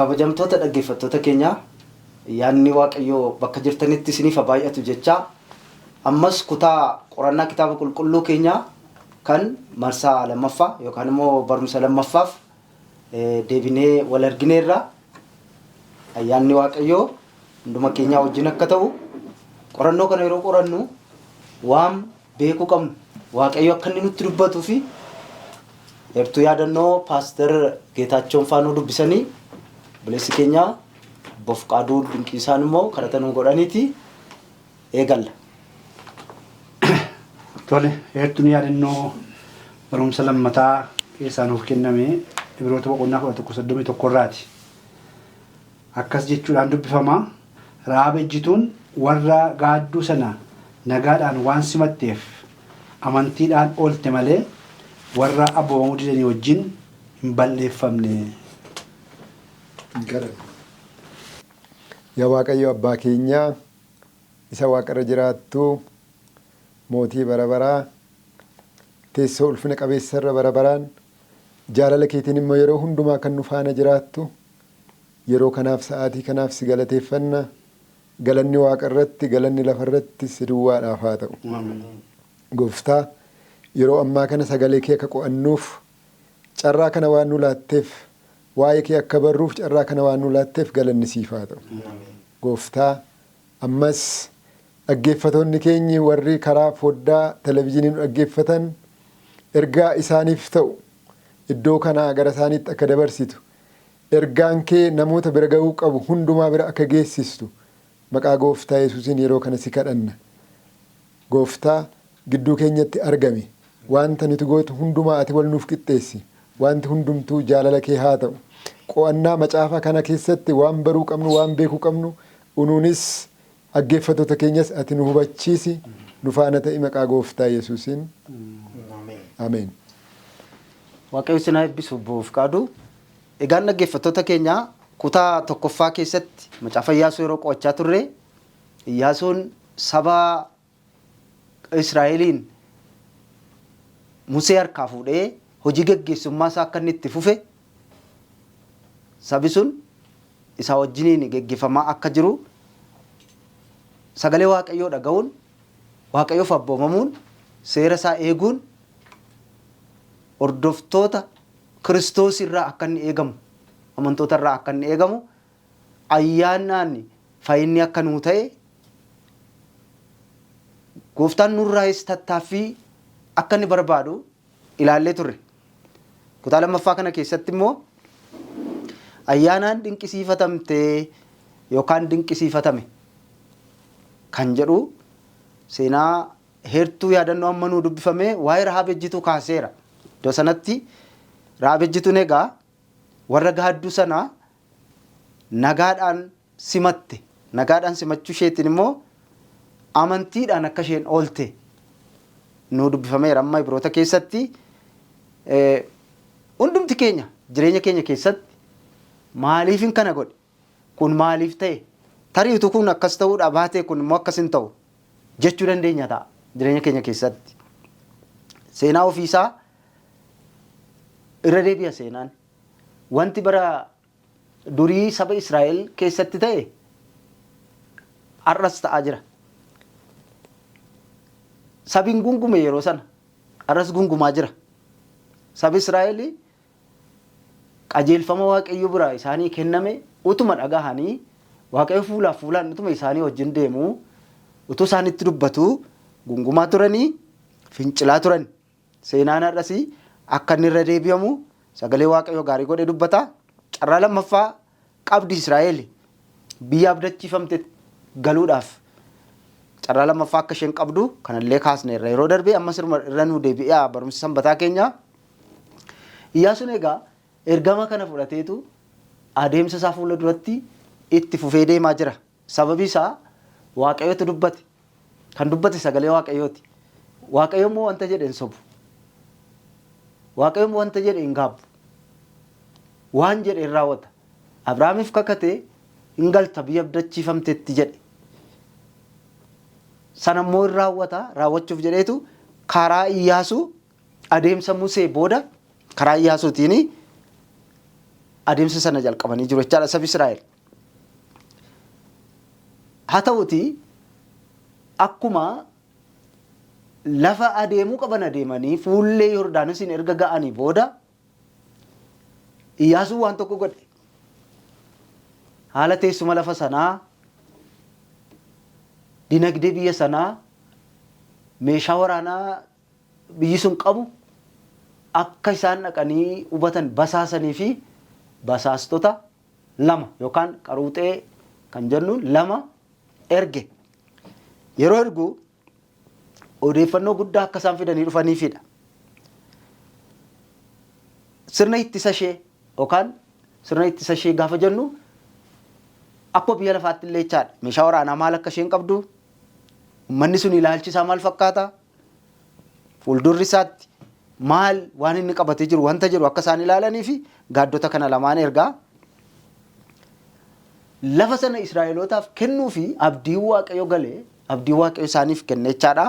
kabajamtoota dhaggeeffattoota keenya yaanni waaqayyoo bakka jirtanitti isiniif baay'atu jecha ammas kutaa qorannaa kitaaba qulqulluu keenya kan marsaa lammaffaa yookaan immoo barumsa lammaffaaf deebinee wal argineerra yaanni waaqayyoo hunduma keenyaa wajjin akka ta'u qorannoo kana yeroo qorannu waan beekuu qabnu waaqayyo akka inni nutti dubbatuu fi eertuu yaadannoo paaster Geetaachoon faanuu dubbisanii bileessi keenya bofqaaduu dinqiisaan immoo kadhata nu godhaniiti eegalla. Tole eertuun yaadannoo barumsa lammataa keessaa nuuf kenname Ibroota boqonnaa 11:31 irraati. Akkas jechuudhaan dubbifama. Rahaab ejjituun warra gaadduu sana nagaadhaan waan simatteef amantiidhaan oolte malee warra abboomamuu didanii wajjin hin balleeffamne. Yaa Waaqayyo abbaa keenya isa waaqarra jiraattu mootii bara baraa teessoo ulfina qabeessarra bara baraan jaalala keetiin immoo yeroo hundumaa kan nu faana jiraattu yeroo kanaaf sa'aatii kanaaf si galateeffanna. Galanni waaqarratti galanni lafarratti si duwwaadhaaf haa ta'u. Gooftaa yeroo ammaa kana sagalee kee akka qo'annuuf carraa kana waan nu laatteef waa'ee kee akka barruuf carraa kana waan nu laatteef galanni siif haa ta'u. Gooftaa ammas dhaggeeffatoonni keenyi warri karaa foddaa televezyiinii nu dhaggeeffatan ergaa isaaniif ta'u iddoo kanaa gara isaaniitti akka dabarsitu ergaan kee namoota bira ga'uu qabu hundumaa bira akka geessistu maqaa gooftaa Yesuusiin yeroo kana si kadhanna. Gooftaa gidduu keenyatti argame wanta nuti gootu hundumaa ati wal nuuf qixxeessi. Wanti hundumtuu jaalala kee haa ta'u. Qo'annaa macaafa kana keessatti waan baruu qabnu waan beekuu qabnu unuunis dhaggeeffatoota keenyas ati nu hubachiisi nu faana ta'i maqaa gooftaa Yesuusiin. Ameen. Waaqayyo isin haa eebbisu bofqaaduu. Egaan dhaggeeffattoota keenya kutaa tokkoffaa keessatti macaafa Iyyaasuu yeroo qo'achaa turre Iyyaasuun saba Israa'eliin Musee harkaa fuudhee hojii geggeessummaa isaa akka inni itti fufe sabi sun isaa wajjiniin geggeeffamaa akka jiru sagalee waaqayyoo dhaga'uun waaqayyoof abboomamuun seera isaa eeguun hordoftoota Kiristoos irraa akka inni eegamu amantoota irraa akka inni eegamu ayyaanaan fayyinni akka nuu ta'e gooftaan nurraayis tattaaffii akka inni barbaadu ilaallee turre. Kutaa lammaffaa kana keessatti immoo ayyaanaan dinqisiifatamtee yookaan dinqisiifatame kan jedhu seenaa heertuu yaadannoo amma nuu dubbifame waa'ee Rahaab ejjituu kaaseera. Iddoo sanatti Rahaab ejjituun egaa warra gaadduu sanaa nagaadhaan simatte. Nagaadhaan simachuu isheetiin immoo amantiidhaan akka isheen oolte nuu dubbifameera. Amma Ibroota keessatti hundumti keenya jireenya keenya keessatti maaliifin kana godhe kun maaliif ta'e tariitu kun akkas ta'uudha baatee kun immoo akkas hin ta'u jechuu dandeenya ta'a jireenya keenya keessatti. Seenaa ofiisaa irra deebi'a seenaan. Wanti bara durii saba Israa'el keessatti ta'e har'as ta'aa jira. Sabiin gungume yeroo sana har'as gungumaa jira. Sabi Israa'el qajeelfama waaqayyo biraa isaanii kenname utuma dhagahanii waaqayyo fuulaa fuulaan utuma isaanii wajjin deemu utuu isaanitti dubbatu gungumaa turanii fincilaa turan. Seenaan har'as akka inni irra deebi'amu sagalee waaqayyo gaarii godhee dubbata. Carraa lammaffaa qabdi Israa'el biyya abdachiifamte galuudhaaf carraa lammaffaa akka isheen qabdu kanallee kaasneerra. Yeroo darbee ammas irra nuu deebi'aa barumsa sanbataa keenya. Iyyaasuun egaa ergama kana fudhateetu adeemsa isaa fuula duratti itti fufee deemaa jira. Sababi isaa waaqayyotu dubbate. Kan dubbate sagalee waaqayyooti. Waaqayyo immoo wanta jedhe hin sobu. Waaqayyo immoo wanta jedhe hin gaabbu. Waan jedhe hin raawwata. Abrahaamiif kakatee hin galta biyya abdachiifamteetti jedhe. Sana immoo hin raawwata. Raawwachuuf jedheetu karaa Iyyaasuu adeemsa Musee booda karaa Iyyaasuutiin adeemsa sana jalqabanii jiru jechaadha sabi Israa'el. Haa ta'uti akkuma lafa adeemuu qaban adeemanii fuullee Yordaanosiin erga ga'anii booda Iyyaasuun waan tokko godhe. Haala teessuma lafa sanaa, dinagdee biyya sanaa, meeshaa waraanaa biyyi sun qabu akka isaan dhaqanii hubatan basaasanii fi basaastota 2 yookaan qaruuxee kan jennuun 2 erge. Yeroo ergu odeeffannoo guddaa akka isaan fidanii dhufaniifidha. Sirna ittisa ishee yookaan sirna ittisa ishee gaafa jennu akkuma biyya lafaatti illee jechaadha. Meeshaa waraanaa maal akka isheen qabdu, uummanni sun ilaalchi isaa maal fakkaata, fuuldurri isaatti maal waan inni qabatee jiru wanta jiru akka isaan ilaalanii fi gaaddota kana lamaan ergaa lafa sana Israa'elootaaf kennuu fi abdii Waaqayyo galee abdii Waaqayyo isaaniif kenne jechaadha.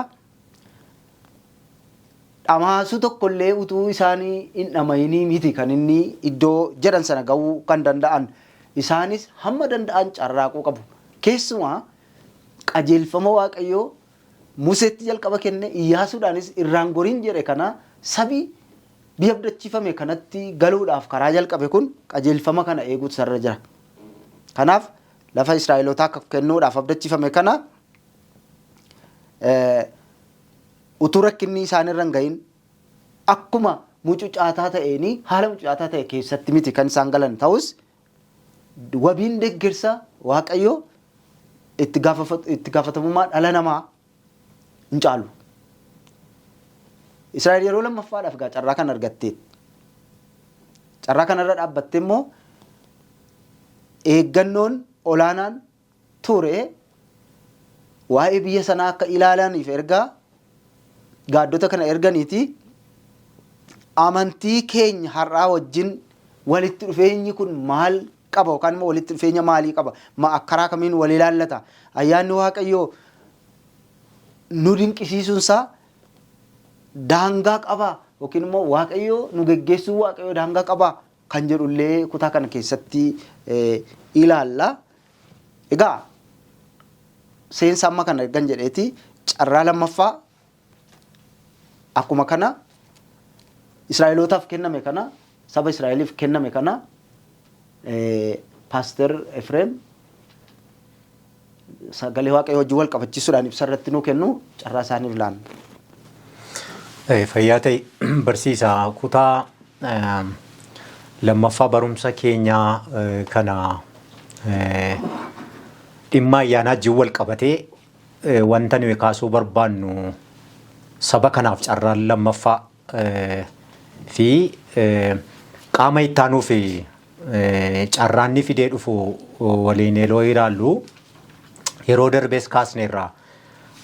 Dhamaasuu tokkollee utuu isaanii hin dhamayinii miti kan inni iddoo jedhan sana ga'uu kan danda'an. Isaanis hamma danda'an carraaquu qabu. Keessumaa qajeelfama Waaqayyoo Museetti jalqaba kenne Iyyaasuudhaanis irraan goriin jedhe kana sabi biyya abdachiifame kanatti galuudhaaf karaa jalqabe kun qajeelfama kana eeguutu sarara jira. Kanaaf lafa Israa'elootaa akka kennuudhaaf abdachiifame kana utuu rakkinni isaanirra hin gahin akkuma mucucaataa ta'eenii haala mucucaataa ta'e keessatti miti kan isaan galan ta'us wabiin deeggarsa Waaqayyoo itti gaafatamummaa dhala namaa hin caalu. Israa'el yeroo lammaffaadhaaf carraa kan argatteet. Carraa kanarra dhaabbattee immoo eeggannoon olaanaan ture waa'ee biyya sanaa akka ilaalaniif ergaa gaaddota kana erganiiti amantii keenya har'aa wajjin walitti dhufeenyi kun maal qaba yookaan immoo walitti dhufeenya maalii qaba? Karaa kamiin wal ilaallata? Ayyaanni Waaqayyoo nu dinqisiisuunsaa daangaa qaba yookiin immoo Waaqayyoo nu geggeessuu Waaqayyoo daangaa qaba kan jedhullee kutaa kana keessatti ilaalla. Egaa seensa amma kana ergan jedheeti carraa lammaffaa akkuma kana Israa'elootaaf kenname kana saba Israa'eliif kenname kana Paaster Efreem sagalee Waaqayyoo wajjin wal qabachiisuudhaan ibsa irratti nuu kennu carraa isaaniif laanna. Fayyaa ta'e barsiisaa kutaa lammaffaa barumsa keenyaa kana dhimma ayyaanaa wajjin wal qabatee wanta nuyi kaasuu barbaannu saba kanaaf carraan lammaffaa fi qaama itti aanuu fi carraanni fidee dhufu waliin yeroo ilaallu yeroo darbees kaasneerra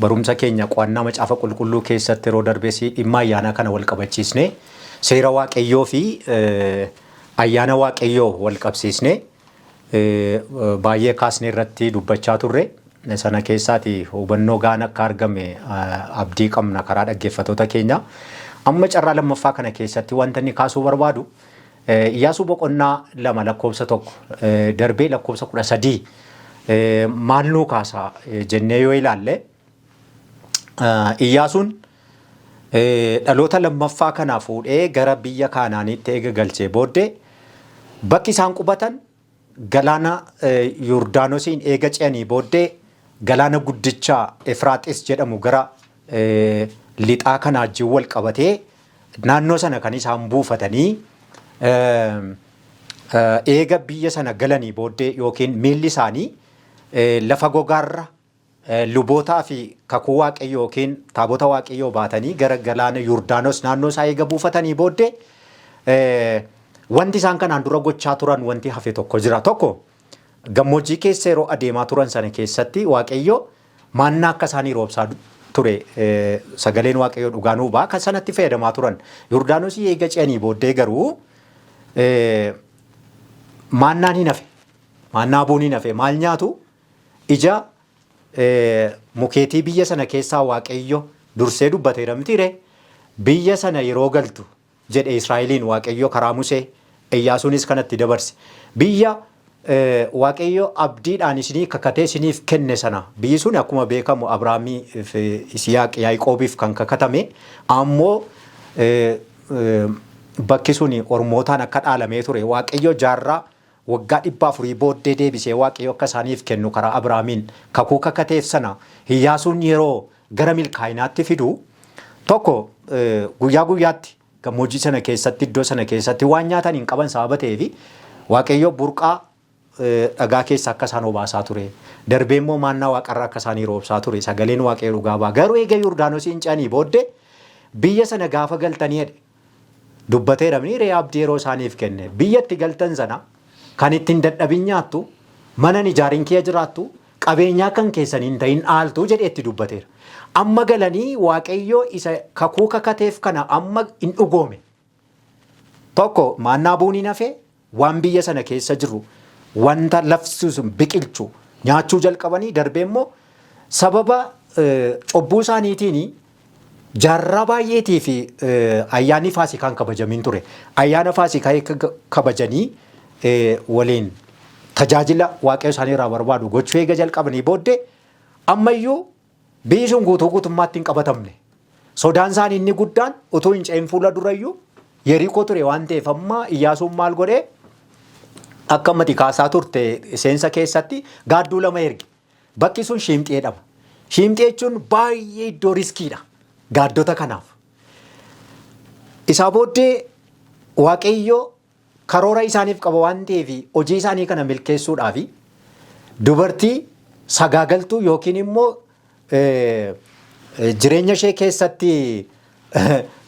barumsa keenya qo'annaa macaafa qulqulluu keessatti yeroo darbees dhimma ayyaana kana wal qabachiisne seera Waaqayyoo fi ayyaana Waaqayyoo wal qabsiisne baay'ee kaasne irratti dubbachaa turre. Sana keessaati hubannoo gahaan akka argame abdii qabna karaa dhaggeeffattoota keenya. Amma carraa lammaffaa kana keessatti wanta inni kaasuu barbaadu Iyyaasuu boqonnaa 2 lakkoofsa 1 darbee lakkoofsa 13 maal nuu kaasa jennee yoo ilaalle Iyyaasuun dhaloota lammaffaa kana fuudhee gara biyya Kaanaaniitti eega galchee booddee bakki isaan qubatan galaana Yordaanosiin eega ce'anii booddee galaana guddicha Efraaxis jedhamu gara lixaa kanaa wajjin wal qabatee naannoo sana kan isaan buufatanii eega biyya sana galanii booddee yookiin miilli isaanii lafa gogaarra lubootaa fi kakuu Waaqayyoo yookiin taabota Waaqayyoo baatanii gara galaana Yordaanos naannoo isaa eega buufatanii booddee wanti isaan kanaan dura gochaa turan wanti hafe tokko jira. Tokko gammoojjii keessa yeroo adeemaa turan sana keessatti Waaqayyoo maannaa akka isaanii roobsaa ture sagaleen Waaqayyoo dhugaanuu ba'a kan sanatti fayyadamaa turan. Yordaanosii eega ce'anii booddee garuu maannaan hin hafe. Maannaa buun hin hafe. Maal nyaatu? Ija mukeetii biyya sana keessaa Waaqayyo dursee dubbateera mitiire biyya sana yeroo galtu jedhe Israa'eliin Waaqayyo karaa Musee Iyyaasuunis kanatti dabarse. Biyya Waaqayyo abdiidhaan isinii kakatee isiniif kenne sana biyyi sun akkuma beekamu Abrahaamiif Isiyaaq Yaaqoobiif kan kakatame ammoo bakki sun ormootaan akka dhaalamee ture Waaqayyo jaarraa waggaa 400 booddee deebisee Waaqayyo akka isaaniif kennu karaa Abrahaamiin kakuu kakateef sana Iyyaasuun yeroo gara milkaa'inaatti fidu tokko guyyaa guyyaatti gammoojjii sana keessatti iddoo sana keessatti waan nyaatan hin qaban sababa ta'eef Waaqayyo burqaa dhagaa keessa akka isaan obaasaa ture. Darbee immoo maannaa waaqarraa akka isaanii roobsaa ture. Sagaleen Waaqayyo dhugaa ba'a. Garuu eega Yordaanosiin ce'anii booddee biyya sana gaafa galtanii dubbatee dhabni re'ee abdii yeroo isaaniif kenne. Biyya itti galtan sana kan ittiin dadhabin nyaattu mana ijaarin kee jiraattu qabeenyaa kan keessan hin ta'in aaltu jedhee itti dubbateera. Amma galanii Waaqayyo isa kakuu kakateef kana amma hin dhugoome. Tokko maannaa buunii nafee waan biyya sana keessa jiru wanta lafti sun biqilchu nyaachuu jalqabanii darbee immoo sababa cubbuu isaaniitiin jaarraa baay'eetii fi ayyaanni Faasikaan kabajamin ture. Ayyaana Faasikaa kabajanii waliin tajaajila Waaqayyo isaaniirraa barbaadu gochuu eega jalqabanii booddee ammayyuu biyyi sun guutummaatti hin qabatamne. Sodaan isaanii inni guddaan utuu hin ce'in fuula durayyuu Yerikoo ture waan ta'eef amma Iyyaasuun maal godhee akka ammati kaasaa turte seensa keessatti gaadduu lama erge. Bakki sun Shiimxii jedhama. Shiimxii jechuun baay'ee iddoo riskiidha gaaddota kanaaf. Isaa booddee Waaqayyo karoora isaaniif qaba waan ta'eef hojii isaanii kana milkeessuudhaaf dubartii sagaagaltuu yookiin immoo jireenya ishee keessatti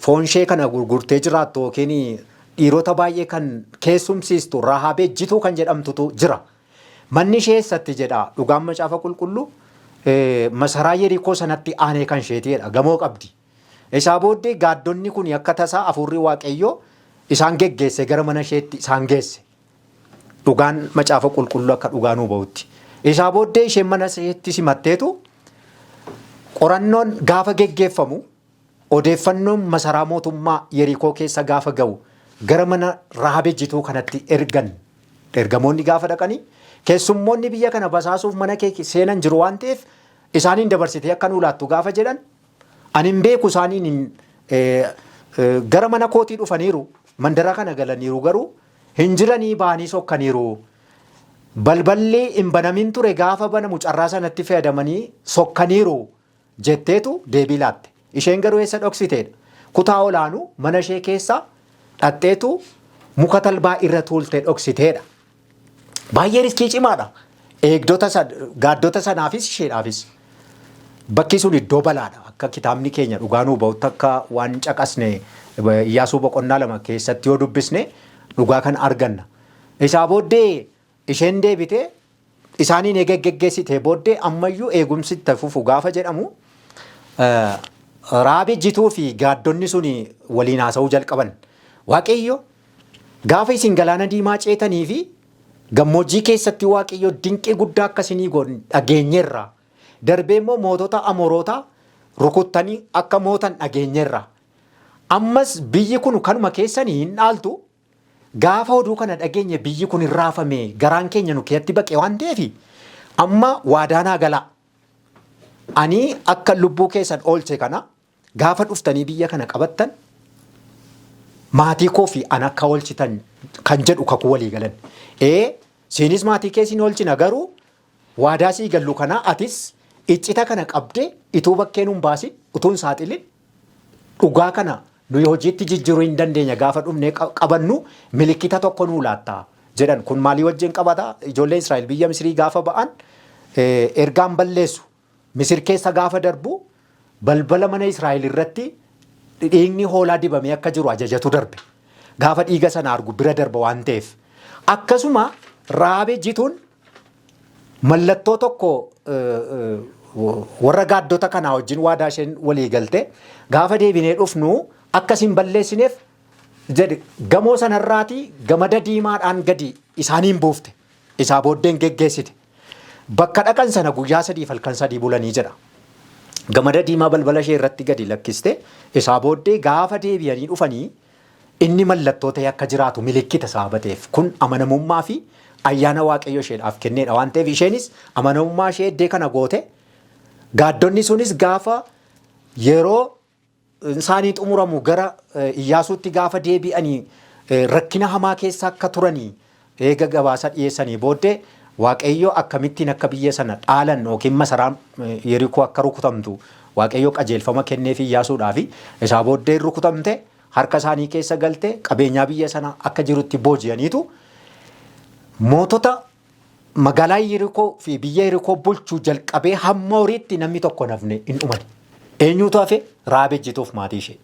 foon ishee kana gurgurtee jiraattu yookiin dhiirota baay'ee kan keessumsiistu Rahaab ejjituu kan jedhamtutu jira. Manni ishee eessatti jedha dhugaan macaafa qulqulluu masaraa Yerikoo sanatti aanee kan isheetiidha. Gamoo qabdi. Isaa booddee gaaddonni kun akka tasaa hafuurri Waaqayyoo isaan geggeesse gara mana isheetti isaan geesse. Dhugaan macaafa qulqulluu akka dhugaanuu bahutti. Isaa booddee isheen mana isheetti simatteetu qorannoon gaafa geggeeffamu odeeffannoon masaraa mootummaa Yerikoo keessa gaafa ga'u gara mana Rahaab ejjituu kanatti ergamoonni gaafa dhaqanii keessummoonni biyya kana basaasuuf mana kee seenan jiru waan ta'eef isaaniin dabarsitee akka nuu laattu gaafa jedhan ani hin beeku isaaniin gara mana kootii dhufaniiru mandara kana galaniiru garuu hin jiranii ba'anii sokkaniiru. Balballi hin banamin ture gaafa banamu carraa sanatti fayyadamanii sokkaniiru jetteetu deebii laatte. Isheen garuu eessa dhoksiteedha. Kutaa olaanuu mana ishee keessa dhaqxeetu muka talbaa irra tuultee dhoksiteedha. Baay'ee riskii cimaadha. Gaaddota sanaafis isheedhaafis. Bakki sun iddoo balaadha. Akka kitaabni keenya dhugaanuu bahutti akka waan caqasne Iyyaasuu boqonnaa 2 keessatti yoo dubbisne dhugaa kan arganna. Isaa booddee isheen deebitee isaaniin eega geggeessitee booddee ammayyuu eegumsi itti fufu gaafa jedhamu Rahaab ejjituu fi gaaddonni sun waliin haasa'uu jalqaban. Waaqayyo gaafa isin galaana diimaa ceetanii fi gammoojjii keessatti Waaqayyo dinqii guddaa akkasii godhan dhageenyeerra. Darbee immoo mootota Amoorota rukuttanii akka mootan dhageenyeerra. Ammas biyyi kun kanuma keessanii hin dhaaltu. Gaafa oduu kana dhageenye biyyi kun hin raafame garaan keenya nu keessatti baqee waan ta'eef amma waadaanaa galaa. Ani akka lubbuu keessan oolche kana gaafa dhuftanii biyya kana qabattan maatii koo fi an akka oolchitan kan jedhu kakuu walii galan. Siinis maatii keessin oolchina garuu waadaa sii gallu kana atis iccita kana qabdee ituu bakkeen hin baasin utuu hin saaxilin dhugaa kana nuyi hojiitti jijjiiruu hin dandeenya gaafa dhufnee qabannu milikkita tokko nuu laattaa jedhan. Kun maalii wajjin qabata? Ijoolleen Israa'el biyya Misirii gaafa ba'an ergaan balleessu. Misir keessa gaafa darbu balbala mana Israa'el irratti dhiigni hoolaa dibamee akka jiru ajajatu darbe. Gaafa dhiiga sana argu bira darba waan ta'eef. Akkasuma Rahaab ejjituun mallattoo tokko warra gaaddota kanaa wajjin waadaa isheen walii galte gaafa deebinee dhufnu akkasiin balleessineef jedhe gamoo sanarraatii gamada diimaadhaan gadi isaaniin buufte. Isaa booddeen geggeessite. Bakka dhaqan sana guyyaa 3 halkan 3 bulanii jedha. Gamada diimaa balbala ishee irratti gadi lakkiste isaa booddee gaafa deebi'anii dhufanii inni mallattoo ta'e akka jiraatu milikkita saabateef kun amanamummaa fi ayyaana waaqayyo isheedhaaf kenneedha waan ta'eef isheenis amanamummaa ishee iddee kana goote gaaddonni sunis gaafa yeroo isaanii xumuramu gara Iyyaasuutti gaafa deebi'anii rakkina hamaa keessa akka turanii eega gabaasa dhiyeessanii booddee waaqayyo akkamittiin akka biyya sana dhaalan yookiin masaraan Yerikoo akka rukutamtu waaqayyo qajeelfama kenneef Iyyaasuudhaaf isaa booddee rukutamte harka isaanii keessa galte qabeenyaa biyya sana akka jirutti booji'aniitu mootota magaalaa Yerikoo fi biyya Yerikoo bulchuu jalqabee hamma horiitti namni tokko nafne hin dhumani. Eenyutu hafe Rahaab ejjituuf maatii ishee.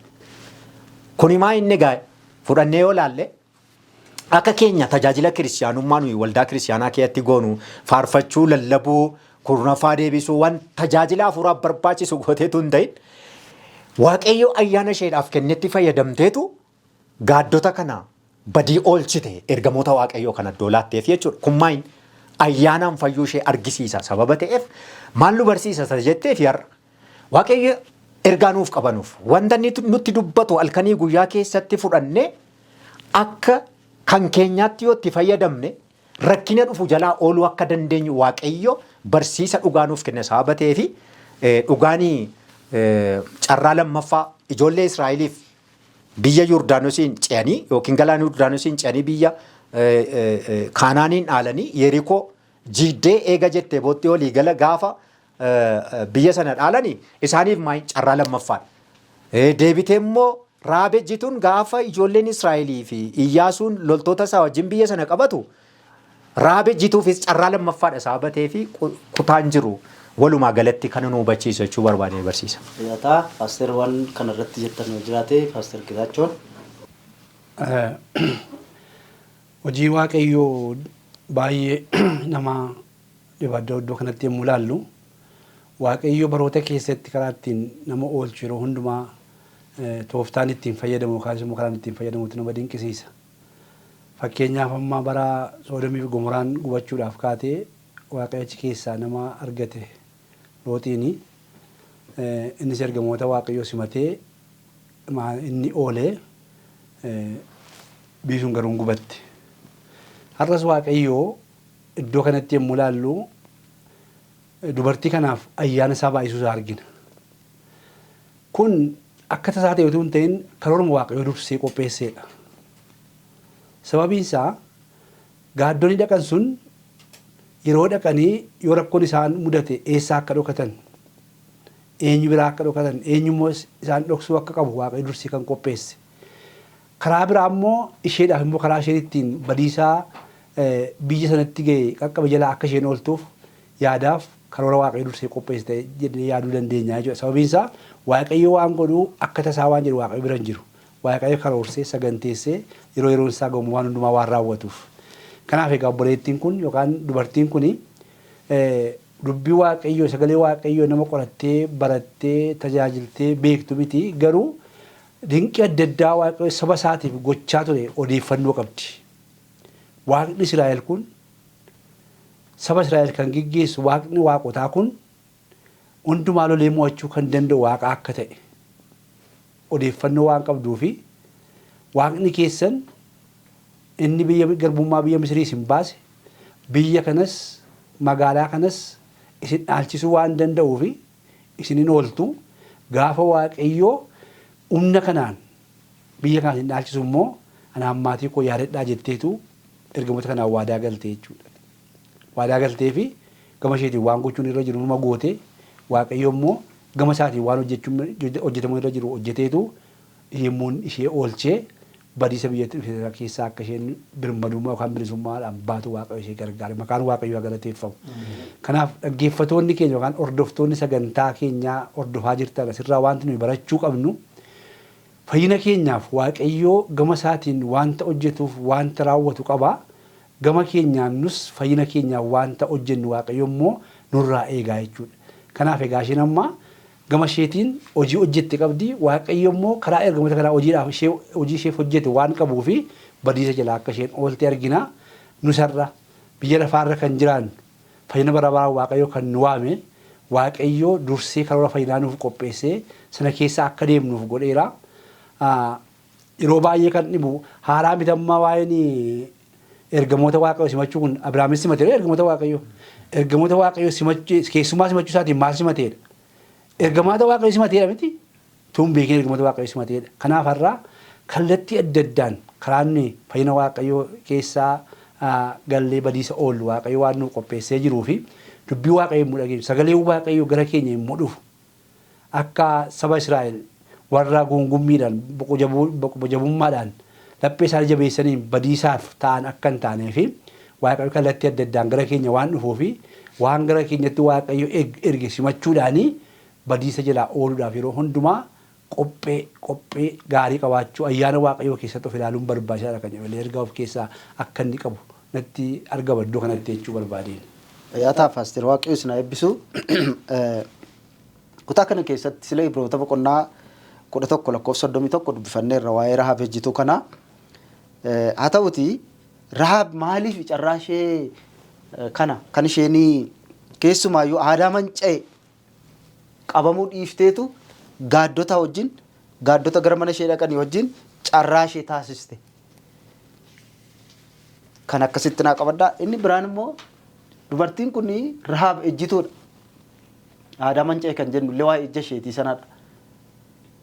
Kuni maa inni gaa'e fudhannee yoo laalle akka keenya tajaajila kiristaanummaa nuyi waldaa kiristaanaa keessatti goonu faarfachuu lallabuu kurnaffaa deebisuu waan tajaajila hafuuraaf barbaachisu gooteetu hin ta'in waaqayyo ayyaana isheedhaaf kennetti fayyadamteetu gaaddota kana badii oolchite ergamoota waaqayyoo kana iddoo laatteef jechuudha. Kun maayin ayyaanaan fayyuu ishee argisiisa sababa ta'eef maal nu barsiisa jetteef har'a waaqayyo ergaa nuuf qabanuuf wanta nutti dubbatu halkanii guyyaa keessatti fudhannee akka kan keenyaatti yoo itti fayyadamne rakkina dhufu jalaa ooluu akka dandeenyu waaqayyo barsiisa dhugaa nuuf kenna sababa ta'eef dhugaanii carraa lammaffaa ijoollee Israa'eliif biyya Yordaanosiin ce'anii yookiin galaana Yordaanosiin ce'anii biyya Kaanaaniin dhaalanii Yerikoo jiiddee eega jettee booddee olii gala gaafa biyya sana dhaalanii isaaniif maal carraa lammaffaa. Deebitee immoo Rahaab ejjituun gaafa ijoolleen Israa'elii fi Iyyaasuun loltoota isaa wajjin biyya sana qabatu Rahaab ejjituufis carraa lammaffaadha sababa ta'eef kutaan jiru walumaa galatti kan nu hubachiisu jechuu barbaadee barsiisa. Yaataa paaster waan kanarratti jettan yoo jiraate paaster Kitaachoon. Hojii waaqayyoo baay'ee nama dhibadda iddoo kanatti yommuu ilaallu waaqayyo baroota keessatti karaa ittiin nama oolchu yeroo hundumaa tooftaan ittiin fayyadamu yookaan immoo karaan ittiin fayyadamuutu nama dinqisiisa. Fakkeenyaaf amma bara Soodomii fi Gomoraan gubachuudhaaf kaatee waaqayyo keessaa nama argate Looxiini innis ergamoota waaqayyoo simatee inni oolee biisuun garuu gubatte. Har'as waaqayyoo iddoo kanatti yommuu ilaallu dubartii kanaaf ayyaana isaa baay'isuu isaa argina. Kun akka tasaa ta'e utuu hin ta'in karooruma waaqayyoo dursee qopheesseedha. Sababiin isaa gaaddonni dhaqan sun yeroo dhaqanii yoo rakkoon isaan mudate eessaa akka dhokatan eenyu biraa akka dhokatan eenyummoo isaan dhoksuu akka qabu waaqayyo dursee kan qopheesse. Karaa biraa immoo isheedhaaf immoo karaa isheen ittiin badiisaa biyya sanatti ga'e qaqqaba jalaa akka isheen ooltuuf yaadaaf karoora waaqayyo dursee qopheesse jedhee yaaduu dandeenya jechuudha. Sababiin isaa waaqayyo waan godhuu akka tasaa waan jedhu waaqayyo bira hin jiru. Waaqayyo karoorsee saganteessee yeroo yeroon isaa gahu waan hundumaa waan raawwatuuf. Kanaaf egaa obboleettiin kun yookaan dubartiin kun dubbii waaqayyoo sagalee waaqayyoo nama qorattee barattee tajaajiltee beektu miti garuu dinqii adda addaa waaqayyo saba isaatiif gochaa ture odeeffannoo qabdi. Waaqni Israa'el kun saba Israa'el kan gaggeessu waaqni waaqotaa kun hundumaa lolee mo'achuu kan danda'u waaqa akka ta'e odeeffannoo waan qabduu fi waaqni keessan inni biyya garbummaa biyya Misrii isin baase biyya kanas magaalaa kanas isin dhaalchisuu waan danda'uu fi isinin ooltu gaafa waaqayyoo humna kanaan biyya kana isin dhaalchisu immoo anaan maatii koo yaadadhaa jetteetu ergamoota kanaan waadaa galtee jechuudha. Waadaa galtee fi gama isheetiin waan gochuun irra jiru numa goote waaqayyo immoo gama isaatiin waan hojjetamu irra jiru hojjeteetu yemmuun ishee oolchee badiisa biyya keessaa akka isheen birmadummaa yookaan bilisummaadhaan baatu waaqayyo ishee gargaare maqaan waaqayyoo galateeffamu. Kanaaf dhaggeeffatoonni keenya yookaan hordoftoonni sagantaa keenyaa hordofaa jirtan asirraa wanti nuyi barachuu qabnu fayyina keenyaaf waaqayyoo gama isaatiin wanta hojjetuuf wanta raawwatu qaba. Gama keenyaan nus fayyina keenyaaf wanta hojjennu waaqayyo immoo nurraa eegaa jechuudha. Kanaaf egaa isheen amma gama isheetiin hojii hojjette qabdi waaqayyo immoo karaa ergamoota kanaa hojiidhaaf hojii isheef hojjete waan qabuu fi badiisa jalaa akka isheen oolte argina. Nusarra biyya lafaarra kan jiran fayyina bara baraan waaqayyo kan nu waame waaqayyo dursee karoora fayyinaa nuuf qopheessee sana keessa akka deemnuuf godheera. yeroo baay'ee kan dhibu haaraa mitammaa waa'een ergamoota waaqayyoo simachuu kun Abrahaamis simatee ergamoota waaqayyoo. Ergamoota waaqayyoo keessumaa simachuu isaatiin maal simateedha? Ergamoota waaqayyoo simateedha miti? Tuun beekee ergamoota waaqayyoo simateedha. Kanaaf har'aa kallattii adda addaan karaan fayyina waaqayyoo keessaa gallee badiisa oolu waaqayyoo waan nuuf qopheessee jiruu fi dubbii waaqayyoo immoo dhageessu sagalee waaqayyoo gara keenya immoo dhufu akka saba Israa'el warra gungummiidhaan boqojabummaadhaan laphee isaanii jabeessanii badiisaaf ta'an akka hin taanee fi waaqayyoo kallattii adda addaan gara keenya waan dhufuu fi waan gara keenyatti waaqayyoo erge simachuudhaanii badiisa jalaa ooluudhaaf yeroo hundumaa qophee gaarii qabaachuu ayyaana waaqayyoo keessatti of ilaaluun barbaachisaadha kan jedhu ergaa of keessaa akka inni qabu natti argama iddoo kanatti jechuu barbaadeen. Fayyaataaf Paaster Waaqayyoo isin haa eebbisu. Kutaa kana keessatti sila Ibroota boqonnaa 11:31 dubbifanneerra waa'ee Rahaab ejjituu kana. Haa ta'uti Rahaab maaliif carraa ishee kana kan isheen keessumaayyuu aadaa manca'e qabamuu dhiifteetu gaaddota wajjin gaaddota gara mana ishee dhaqanii wajjin carraa ishee taasiste. Kan akkasitti naa qabaddaa. Inni biraan immoo dubartiin kun Rahaab ejjituudha. Aadaa manca'e kan jennu illee waa'ee ejja isheetii sanadha.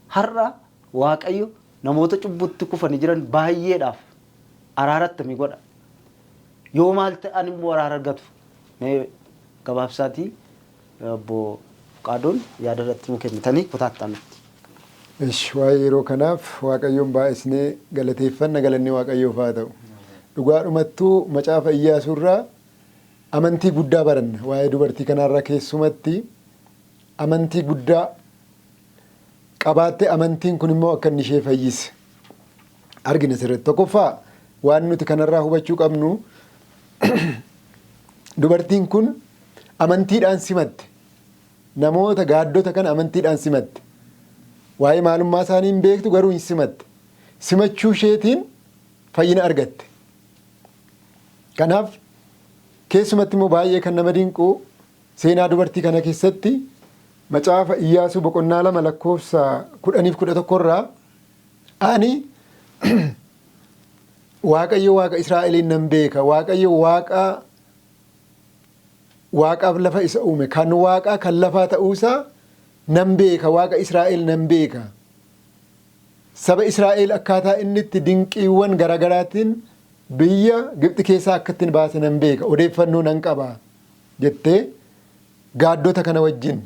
Har'a Waaqayyo namoota cubbutti kufanii jiran baay'eedhaaf araara attamii godha. Yoo maal ta'an immoo araara argatu. Mee gabaabsaatii obbo Qaadoon yaada irratti nu kennitanii kutaattaa nutti. Waa'ee yeroo kanaaf Waaqayyoon baay'isnee galateeffanna galanni Waaqayyoof haa ta'u. Dhugaadhumattuu macaafa Iyyaasuurraa amantii guddaa baranna. Waa'ee dubartii kanarraa keessumatti amantii guddaa qabaatte amantiin kun immoo akka inni ishee fayyise argina sirriitti. Tokkoffaa waan nuti kanarraa hubachuu qabnu dubartiin kun amantiidhaan simatte. Namoota gaaddota kana amantiidhaan simatte. Waa'ee maalummaa isaanii hin beektu garuu hin simatte. Simachuu isheetiin fayyina argatte. Kanaaf keessumatti immoo baay'ee kan nama dinqu seenaa dubartii kana keessatti macaafa Iyyaasuu boqonnaa 2:10-11 ani Waaqayyo Waaqa Israa'eliin nan beeka. Waaqayyo Waaqaaf lafa isa uume kan Waaqaa kan lafaa ta'uusaa nan beeka. Waaqa Israa'el nan beeka. Saba Israa'el akkaataa inni itti dinqiiwwan garaagaraatiin biyya Gibxi keessaa akka ittiin baase nan beeka. Odeeffannoo nan qaba jettee gaaddota kana wajjin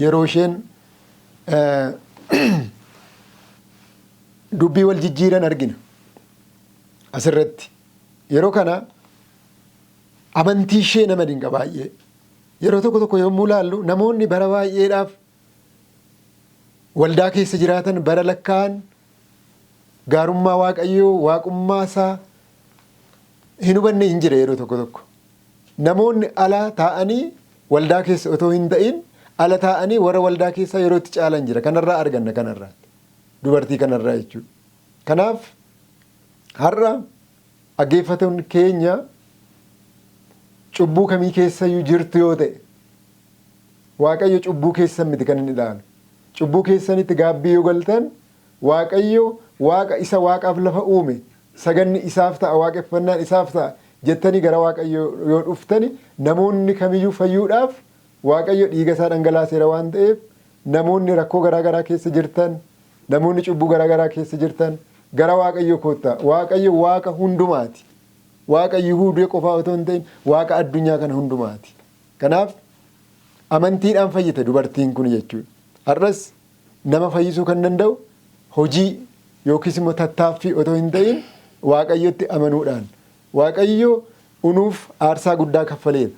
yeroo isheen dubbii wal jijjiiran argina. Asirratti yeroo kana amantii ishee nama dinqa baay'ee. Yeroo tokko tokko yommuu laallu namoonni bara baay'eedhaaf waldaa keessa jiraatan bara lakkaa'an gaarummaa Waaqayyoo waaqummaa isaa hin hubanne hin jira. Yeroo tokko tokko namoonni ala taa'anii waldaa keessa otoo hin ta'in ala taa'anii warra waldaa keessaa yeroo itti caalan jira. Kanarraa arganna kanarraa dubartii kanarraa jechuudha. Kanaaf har'a dhaggeeffattoonni keenya cubbuu kamii keessayyuu jirtu yoo ta'e Waaqayyo cubbuu keessan miti kan inni ilaalu. Cubbuu keessanitti gaabbii yoo galtan Waaqayyo Waaqa isa Waaqaaf lafa uume saganni isaaf ta'a waaqeffannaan isaaf ta'a jettanii gara Waaqayyo yoo dhuftani namoonni kamiyyuu fayyuudhaaf Waaqayyo dhiiga isaa dhangalaaseera waan ta'eef namoonni rakkoo garaagaraa keessa jirtan namoonni cubbuu garaagaraa keessa jirtan gara Waaqayyo koottaa. Waaqayyo Waaqa hundumaati. Waaqa Yihuudee qofaa otoo hin ta'in Waaqa addunyaa kana hundumaati. Kanaaf amantiidhaan fayyite dubartiin kun jechuudha. Har'as nama fayyisuu kan danda'u hojii yookiis immoo tattaaffii otoo hin ta'in Waaqayyotti amanuudhaan. Waaqayyo unuuf aarsaa guddaa kaffaleera.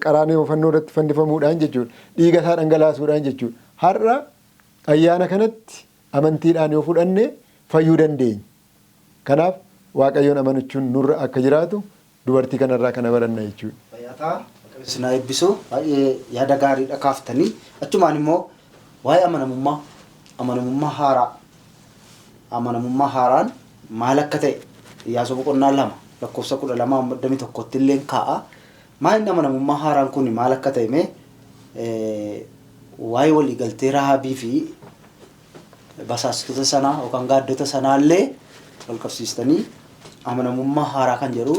Qaraaniyoo fannoo irratti fannifamuudhaan jechuudha. Dhiiga isaa dhangalaasuudhaan jechuudha. Har'a ayyaana kanatti amantiidhaan yoo fudhanne fayyuu dandeenya. Kanaaf Waaqayyoon amanuun nurra akka jiraatu dubartii kanarraa kana baranna jechuudha. Fayyataa isin haa eebbisu. Baay'ee yaada gaariidha kaaftanii. Achumaan immoo waa'ee amanamummaa haaraan maal akka ta'e Iyyaasuu boqonnaa 2:12-11 illee kaa'a. Maalin amanamummaa haaraan kun maal akka ta'e mee waa'ee waliigaltee Rahaabii fi basaastota sanaa yookaan gaaddota sanaallee wal qabsiistanii amanamummaa haaraa kan jedhu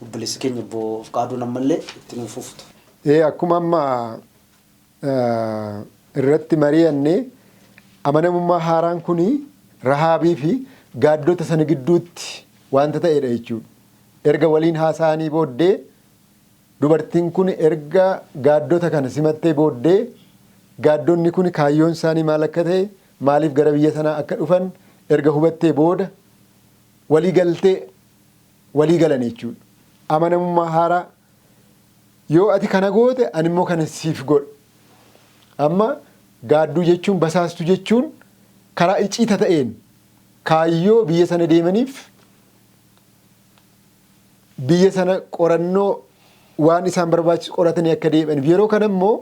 obboleessi keenya obbo Fqaaduun ammallee itti nuuf uftu. Akkuma amma irratti mari'anne amanamummaa haaraan kuni Rahaabii fi gaaddota sana gidduutti wanta ta'edha jechuudha. Erga waliin haasa'anii booddee dubartiin kun erga gaaddota kana simattee booddee gaaddonni kun kaayyoon isaanii maal akka ta'e maaliif gara biyya sanaa akka dhufan erga hubattee booda walii galan jechuudha. Amanamummaa haaraa yoo ati kana goote ani immoo kana siif godha. Amma gaadduu jechuun basaastuu jechuun karaa icciita ta'een kaayyoo biyya sana deemaniif biyya sana qorannoo waan isaan barbaachisu qoratanii akka deemaniif yeroo kana immoo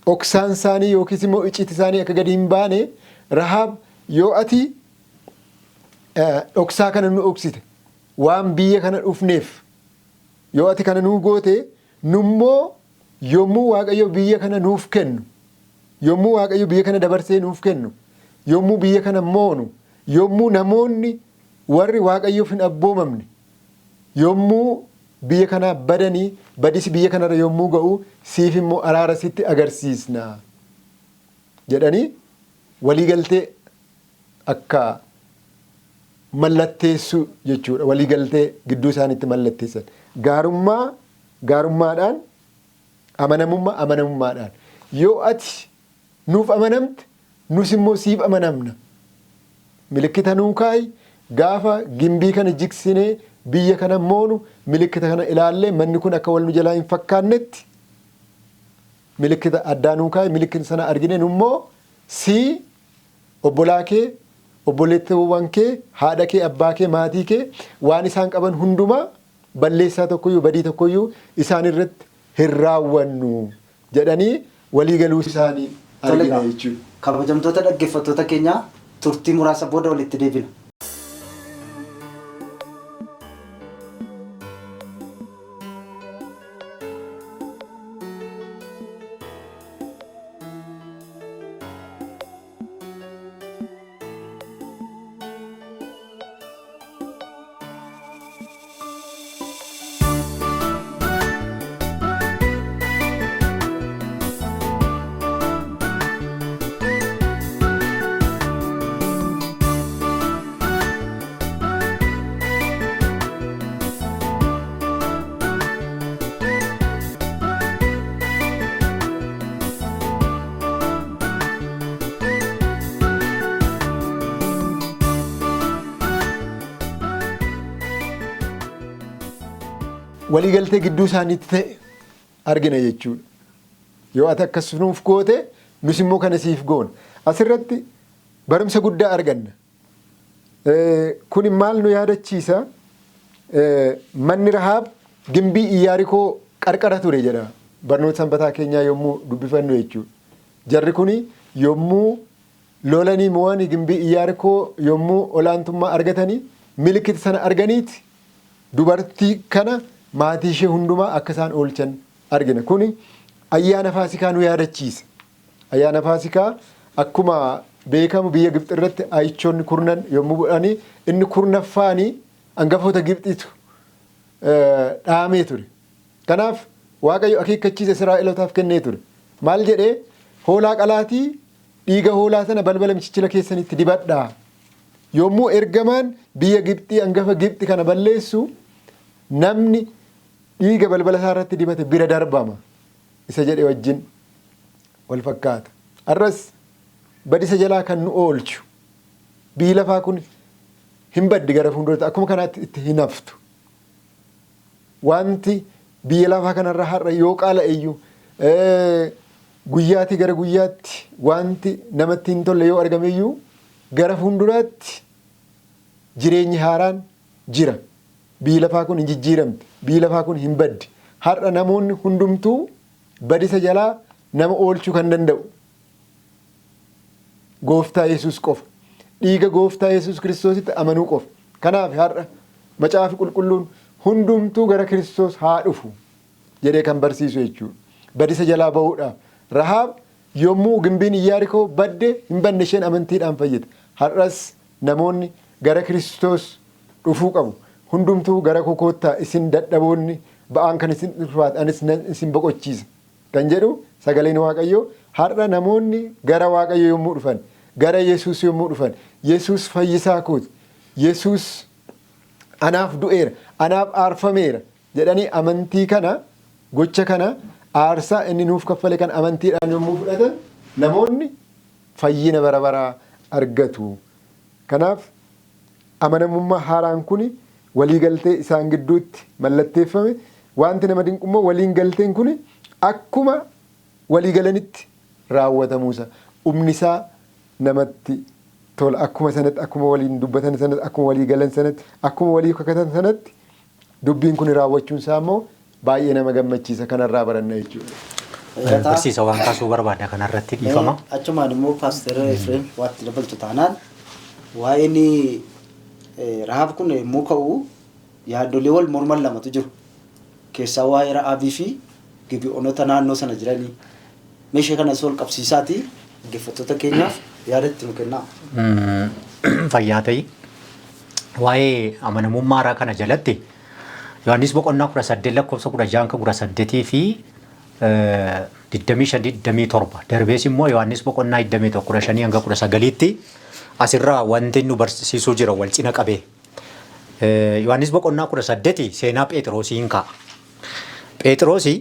dhoksaan isaanii yookiis immoo icciiti isaanii akka gadi hin baane Rahaab yoo ati dhoksaa kana nu dhoksite waan biyya kana dhufneef yoo ati kana nuu goote nummoo yommuu Waaqayyo biyya kana nuuf kennu yommuu Waaqayyo biyya kana dabarsee nuuf kennu yommuu biyya kana moonu yommuu namoonni warri Waaqayyoof hin abboomamne yommuu biyya kana badanii badisi biyya kanarra yommuu ga'u siif immoo araara sitti agarsiisna jedhanii waliigaltee akka mallatteessu jechuudha. Waliigaltee gidduu isaaniitti mallatteessan gaarummaadhaan amanamummaadhaan yoo ati nuuf amanamte nus immoo siif amanamna milikkita nuu kaayi gaafa gimbii kana jigsinee biyya kana moonu milikkita kana ilaallee manni kun akka wal nu jalaa hin fakkaannetti milikkita addaa nuu kaayi milikkita sana argine nummoo obbolaa kee obboleettiiwwan kee haadha kee abbaa kee maatii kee waan isaan qaban hundumaa balleessaa tokkoyyuu badii tokkoyyuu isaan irratti hin raawwannu jedhanii waliigaluu isaanii argina jechuudha. Kabajamtoota dhaggeeffattoota keenyaa turtii muraasa booda walitti deebina. waliigaltee gidduu isaaniitti ta'e argina jechuudha. Yoo ati akkas nuuf goote nus immoo kana siif goona. Asirratti barumsa guddaa arganna. Kun maal nu yaadachiisa? Manni Rahaab gimbii Iyyaarikoo qarqara ture jedha. Barnoota sanbataa keenyaa yommuu dubbifannu jechuudha. Jarri kuni yommuu lolanii mo'anii gimbii Iyyaarikoo yommuu olaantummaa argatanii milikkita sana arganiiti dubartii kana maatii ishee hundumaa akka isaan oolchan argina. Kuni ayyaana Faasikaa nu yaadachiisa. Ayyaana Faasikaa akkuma beekamu biyya Gibxi irratti ayichoonni kurnan yommuu godhanii inni kurnaffaanii hangafoota Gibxitu dhaamee ture. Kanaaf Waaqayyo akeekkachiisa Israa'elootaaf kennee ture. Maal jedhee hoolaa qalaatii dhiiga hoolaa sana balbala michichila keessanitti dibadhaa. Yommuu ergamaan biyya Gibxii hangafa Gibxi kana balleessu namni dhiiga balbala isaa irratti dibate bira darbama. Isa jedhe wajjin wal fakkaata. Arras badisa jalaa kan nu oolchu biyyi lafaa kun hin baddi gara fuulduraatti akkuma kanaatti itti hin haftu. Wanti biyya lafaa kanarra har'a yoo qaala iyyuu guyyaatii gara guyyaatti wanti namatti hin tolle yoo argame iyyuu gara fuulduraatti jireenyi haaraan jira. Biyyi lafaa kun hin jijjiiramti. Biyyi lafaa kun hin baddi. Har'a namoonni hundumtuu badisa jalaa nama oolchuu kan danda'u Gooftaa Yesuus qofa. Dhiiga Gooftaa Yesuus Kiristoositti amanuu qofa. Kanaaf har'a macaafi qulqulluun hundumtuu gara Kiristoos haa dhufu jedhee kan barsiisu jechuudha. Badisa jalaa bahuudhaaf. Rahaab yommuu gimbiin Iyaarikoo badde hin banne isheen amantiidhaan fayyite. Har'as namoonni gara Kiristoos dhufuu qabu. Hundumtuu gara kokoottaa isin dadhaboonni ba'aan kan isin ulfaatu anis isin boqochiisa kan jedhu sagaleen Waaqayyoo. Har'a namoonni gara Waaqayyo yommuu dhufan, gara Yesuus yommuu dhufan, Yesuus fayyisaa kooti, Yesuus anaaf du'eera, anaaf aarfameera jedhanii amantii kana, gocha kana, aarsaa inni nuuf kaffale kan amantiidhaan yommuu fudhatan namoonni fayyina bara baraa argatu. Kanaaf amanamummaa haaraan kun waliigaltee isaan gidduutti mallatteeffame. Wanti nama dinqummoo waliin galteen kun akkuma waliigalanitti raawwatamuusa. Humnisaa namatti tola. Akkuma sanatti, akkuma waliin dubbatan sanatti, akkuma walii galan sanatti, akkuma walii kakatan sanatti dubbiin kun raawwachuunsaa immoo baay'ee nama gammachiisa. Kanarraa baranna jechuudha. Barsiisa waan kaasuu barbaada kanarratti dhiifama. Achumaan immoo Paaster Efreem waatti dabaltu taanaan waa'een Rahaab kun yommuu ka'u yaaddolee wal morman lamatu jiru. Keessaa waa'ee Rahaabii fi Gibe'oonota naannoo sana jiranii. Meeshee kanas wal qabsiisaatii dhaggeeffattoota keenyaaf yaada itti nu kennaa. Fayyaa ta'ii waa'ee amanamummaa haaraa kana jalatti Yohaannis boqonnaa 18 lakkoofsa 16 fi 25-27 darbees immoo Yohaannis boqonnaa 21 hanga 19tti asirraa wanti nu barsiisuu jira wal cina qabee. Yohaannis boqonnaa 18 seenaa Phexrosiin ka'a. Phexrosi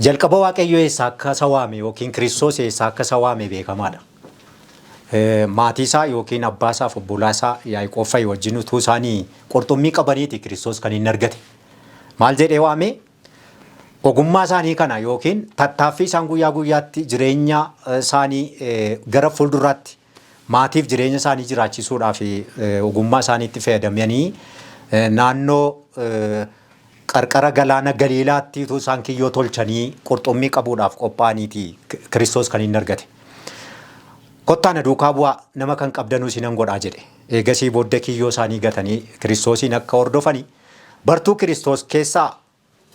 jalqaba Waaqayyo eessaa akka isa waame yookiin Kiristoos eessaa akka isa waame beekamaadha. Maatii isaa yookiin abbaa isaa fi obbolaa isaa Yaaqoob fa'i wajjin utuu isaanii qurxummii qabaniiti Kiristoos kan inni argate. Maal jedhee waame? Ogummaa isaanii kana yookiin tattaaffii isaan guyyaa guyyaatti jireenya isaanii gara fuulduraatti maatiif jireenya isaanii jiraachisuudhaaf ogummaa isaaniitti fayyadamanii naannoo qarqara galaana Galiilaatti utuu isaan kiyyoo tolchanii qurxummii qabuudhaaf qophaa'aniiti Kiristoos kan inni argate. Kottaa na duukaa bu'aa nama kan qabdanuu isinan godhaa jedhe. Eegasii booddee kiyyoo isaanii gatanii Kiristoosiin akka hordofanii bartuu Kiristoos keessaa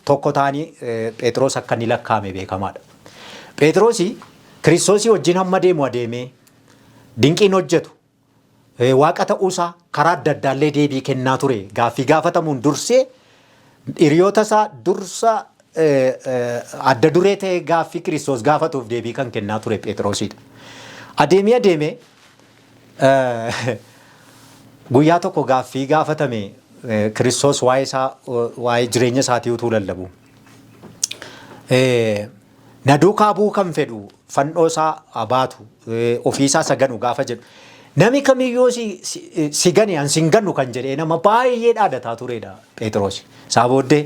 tokko ta'anii Phexros akka inni lakkaa'ame beekamaadha. Phexrosi Kiristoosii wajjin hamma deemu adeemee dinqiin hojjetu waaqa ta'uusaa karaa adda addaallee deebii kennaa ture. Gaaffii gaafatamuun dursee hiriyoota isaa dursa adda duree ta'ee gaaffii Kiristoos gaafatuuf deebii kan kennaa ture Phexrosidha. Adeemee guyyaa tokko gaaffii gaafatame Kiristoos waa'ee jireenya isaatii utuu lallabu. Na duukaa bu'uu kan fedhu fannoo isaa abaatu ofii isaa saganu gaafa jedhu. Nami kamiyyuu si gane an sin gannu kan jedhee nama baay'ee dhaadataa turedha Phexros. Isaa booddee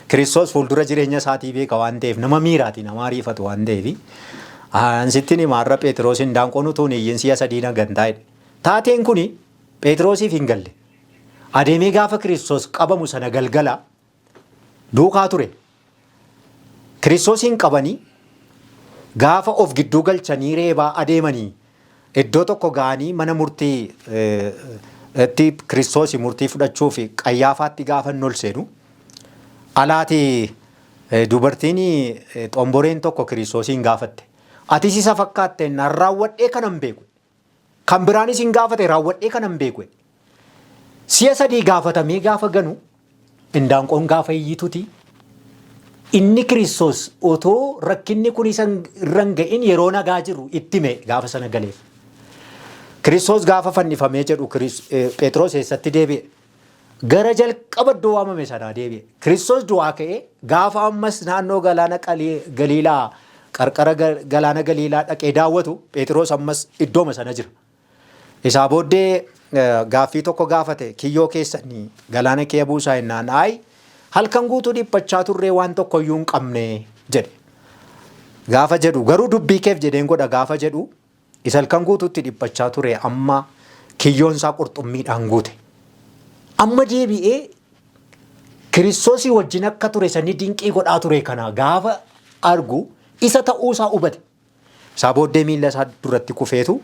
Kiristoos fuuldura jireenya isaatii beeka waan ta'eef nama miiraati nama ariifatu waan ta'eef. Ansittiin himaarra Phexros daanqoon utuun iyyin si'a sadii nagantaa'edha. Taateen kuni Phexrosiif hin galle. Adeemee gaafa Kiristoos qabamu sana galgala duukaa ture. Kiristoosiin qabanii gaafa of gidduu galchanii reebaa adeemanii iddoo tokko ga'anii mana murtii itti Kiristoosii murtii fudhachuuf Qayyaafaatti gaafa ol seenu alaati dubartiin xomboreen tokko Kiristoosiin gaafatte. Atis isa fakkaatte nan raawwadhee kanan beeku. Kan biraanis hin gaafate raawwadhee kanan beeku. Si'a sadii gaafatamee gaafa ganu indaanqoon gaafa iyyituti. Inni Kiristoos otoo rakkinni kun isan irran ga'in yeroo nagaa jiru itti mee gaafa sana galeef. Kiristoos gaafa fannifamee jedhu Phexros eessatti deebi'e. Gara jalqaba iddoo waamame sanaa deebi'e. Kiristoos du'aa ka'ee gaafa ammas naannoo galaana Galiilaa qarqara galaana Galiilaa dhaqee daawwatu Phexros ammas iddooma sana jira. Isaa booddee gaaffii tokko gaafate kiyyoo keessanii galaana kee buusaa jennaan ayi halkan guutuu dhiphachaa turree waan tokko iyyuu hin qabne jedhe. Gaafa jedhu garuu dubbii keef jedheen godha gaafa jedhu isa halkan guutuutti dhiphachaa ture amma kiyyoon isaa qurxummiidhaan guute. Amma deebi'ee Kiristoosii wajjin akka ture sanii dinqii godhaa ture kana gaafa argu isa ta'uusaa hubate. Isaa booddee miilla isaa duratti kufeetu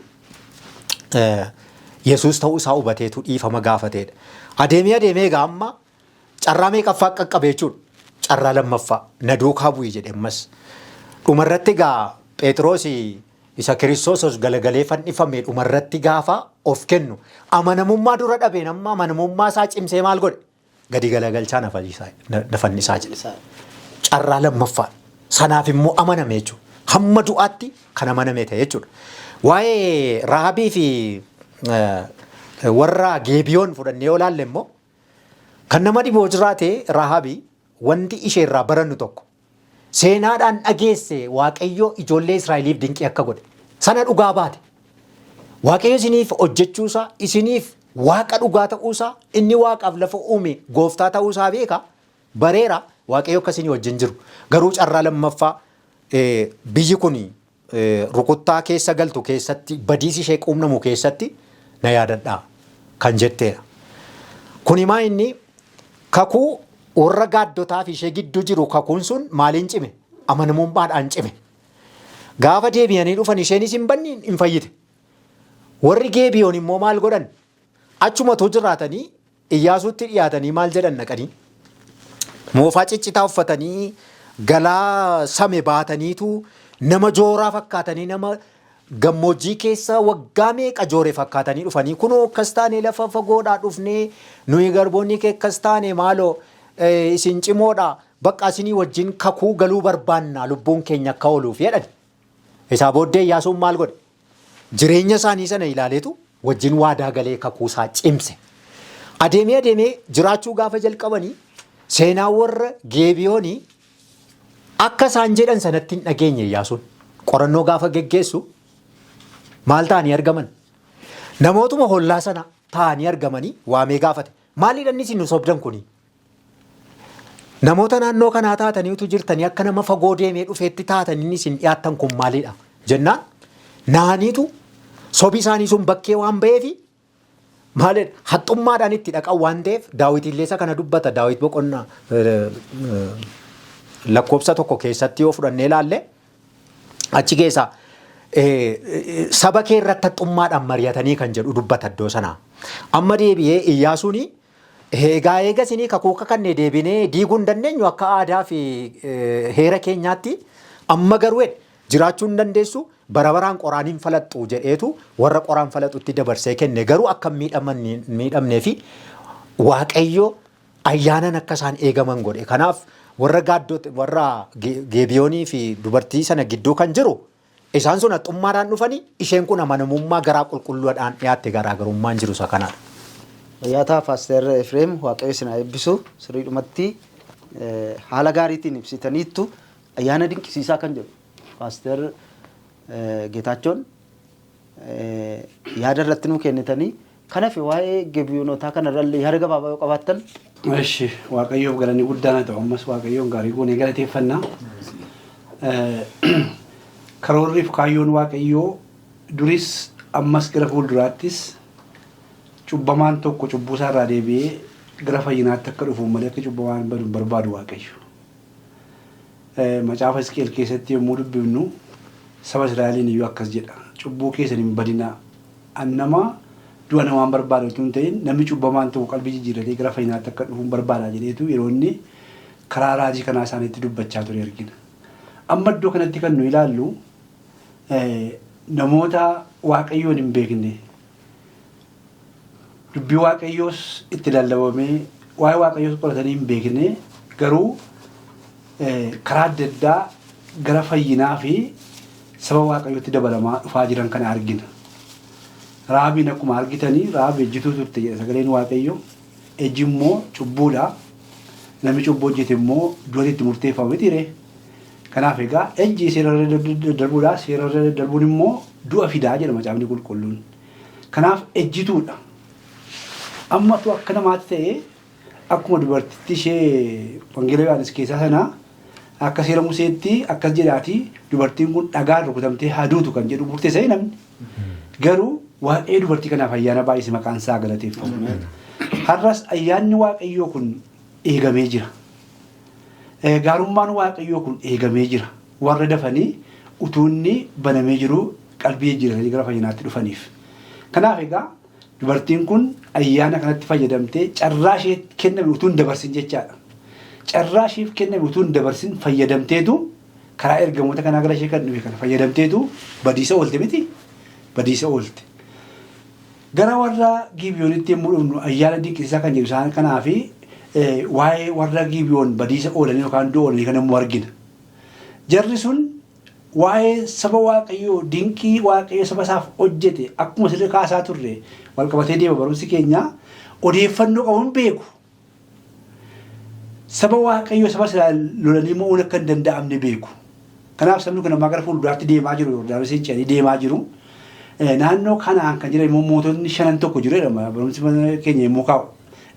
Yesuus ta'uusaa hubateetu dhiifama gaafateedha. Adeemee egaa amma carraa meeqaffaa qaqqabe jechuudha. Carraa lammaffaa na duukaa bu'ii jedhe ammas. dhumarratti gaa Phexros isa Kiristoos galagalee fannifame dhumarratti gaafa of kennu amanamummaa dura dhabeen amma amanamummaa isaa cimsee maal godhe gadi galagalchaa na fannisaa jedhe. Carraa lammaffaa sanaaf immoo amaname jechuudha. Hamma du'aatti kan amaname ta'e jechuudha. Waa'ee Raahabii fi warra Geebiyoon fudhannee yoo ilaalle immoo kan nama dhiboo jiraate Raahabii wanti ishee irraa barannu tokko seenaadhaan dhageesse Waaqayyo ijoollee Israa'eliif dinqii akka godhe sana dhugaa baate. Waaqayyo isiniif hojjechuusaa isiniif waaqa dhugaa ta'uusaa inni waaqaaf lafa uume gooftaa ta'uusaa beeka bareera Waaqayyo akkasii wajjin jiru. Garuu carraa lammaffaa biyyi kun rukuttaa keessa galtu keessatti badiisi ishee quunnamu keessatti na yaadadhaa kan jetteedha. Kuni maa inni kakuu warra gaaddotaa fi ishee gidduu jiru kakuun sun maaliin cime? Amanamummaadhaan cime. Gaafa deebi'anii dhufan isheenis hin banne hin fayyite. Warri Geebiyoon immoo maal godhan? Achumatu jiraatanii Iyyaasuutti dhiyaatanii maal jedhan naqanii? Moofaa ciccitaa uffatanii galaa same baataniitu nama jooraa fakkaatanii nama gammoojjii keessa waggaa meeqa joore fakkaatanii dhufanii kunoo akkas taane lafa fagoodhaa dhufnee nuyi garboonni kee akkas taane maaloo isin cimoodha bakka isinii wajjin kakuu galuu barbaanna lubbuun keenya akka ooluuf jedhan. Isaa booddee Iyyaasuun maal godhe? Jireenya isaanii sana ilaaleetu wajjin waadaa galee kakuusaa cimse. Adeemee jiraachuu gaafa jalqabanii seenaa warra Geebiyoonii akka isaan jedhan sanatti hin dhageenye Iyyaasuun. Qorannoo gaafa geggeessu maal ta'anii argaman? Namootuma hollaa sana ta'anii argamanii waamee gaafate. Maaliidhaan isin nu sobdan kuni? Namoota naannoo kanaa taataniitu jirtanii akka nama fagoo deemee dhufeetti taatanii isin dhiyaattan kun maalidha? Jennaan naaniitu sobi isaanii sun bakkee waan ba'eefi maalidha? Haxxummaadhaan itti dhaqan waan ta'eef Daawit illee isa kana dubbata. Daawit boqonnaa lakkoobsa tokko keessatti yoo fudhannee ilaalle achi keessaa saba kee irratti haxxummaadhaan mari'atanii kan jedhu dubbata iddoo sanaa. Amma deebi'ee Iyyaasuun egaa isinii kakuu kakannee deebinee diiguu hin dandeenyu akka aadaa fi heera keenyaatti amma garuu jiraachuu hin dandeessu bara baraan qoraan hin falaxxu jedheetu warra qoraan falaxutti dabarsee kenne garuu akka miidhamnee fi Waaqayyo ayyaanan akka isaan eegaman godhe. Kanaaf warra Geebiyoonii fi dubartii sana gidduu kan jiru isaan sun haxxummaadhaan dhufanii isheen kun amanamummaa garaa qulqulluudhaan dhiyaatte garaagarummaan jiru isa kanaadha. Yaataa Paaster Efreem Waaqayyo isin haa eebbisu sirriidhumatti haala gaariitiin ibsitaniittu ayyaana dinqisiisaa kan jedhu Paaster Geetaachoon yaada irratti nuu kennitanii kanaaf waa'ee Geebiyoonotaa kanarrallee yaada gabaabaa yoo qabaattan. Eshi Waaqayyoof galanii guddaan ta'u ammas Waaqayyoon gaarii goonee galateeffannaa. Karoorriif kaayyoon Waaqayyoo duris ammas gara fuulduraattis cubbamaan tokko cubbuu isaarraa deebi'ee gara fayyinaatti akka dhufu malee akka cubbamaan badu barbaadu Waaqayyo. Macaafa Hisqeel keessatti yommuu dubbifnu saba Israa'eliin iyyuu akkas jedha. Cubbuu keessan hin badinaa. Annama du'a namaan barbaadu osoo hin ta'in namni cubbamaan tokko qalbii jijjiirratee gara fayyinaatti akka dhufu barbaada jedheetu yeroo inni karaa raajii kanaa isaaniitti dubbachaa ture argina. Amma iddoo kanatti kan nu ilaallu namoota Waaqayyoon hin beekne dubbii Waaqayyoos itti lallabamee waa'ee Waaqayyoos qoratanii hin beekne garuu karaa adda addaa gara fayyinaa fi saba Waaqayyootti dabalamaa dhufaa jiran kana argina. Raabiin akkuma argitanii Raabi ejjituu turte jedha sagaleen Waaqayyo. Ejji immoo cubbuudha. Namni cubbuu hojjete immoo du'atti itti murteeffame ture. Kanaaf egaa ejji seerarra darbuudha. Seerarra darbuun immoo du'a fidaa jedha macaafni qulqulluun. Kanaaf ejjituudha. Ammatu akka namaatti ta'ee akkuma dubartittii ishee Wangeela Yohaannis keessaa sanaa akka seera Museetti akkas jedhaati dubartiin kun dhagaan rukutamtee haduutu kan jedhu murteessee namni. Garuu waa'ee dubartii kanaaf ayyaana baay'isee maqaan isaa galateeffamu. Har'as ayyaanni Waaqayyoo kun eegamee jira. Gaarummaan Waaqayyoo kun eegamee jira. Warra dafanii utuunni banamee jiru qalbii jijjiirratanii gara fayyinaatti dhufaniif. Kanaaf egaa dubartiin kun ayyaana kanatti fayyadamtee carraa ishee kenname utuu hin dabarsin jechaadha. Carraa isheef kenname utuu hin dabarsin fayyadamteetu karaa ergamoota kanaa gara ishee kan dhufe kana fayyadamteetu badiisa oolte miti badiisa oolte. Gara warra Gibeyoonitti yommuu dhufnu ayyaana dinqisiisaa kan jedhu isaan kanaa fi waa'ee warra Gibeyoon badiisa oolanii yookaan du'oolanii kan immoo argina. Jarri sun waa'ee saba Waaqayyoo dinqii Waaqayyoo saba isaaf hojjete akkuma sirrii kaasaa turre wal qabatee deema barumsi keenya odeeffannoo qabuun beeku. Saba Waaqayyoo saba Israa'el lolanii mo'uun akka hin danda'amne beeku. Kanaaf sabni kun ammaa gara fuulduraatti deemaa jiru Yordaanosiin ce'anii deemaa jiru. Naannoo kanaan kan jiran immoo mootonni 5 tokko jiru jedhama barumsi keenya yommuu kaa'u.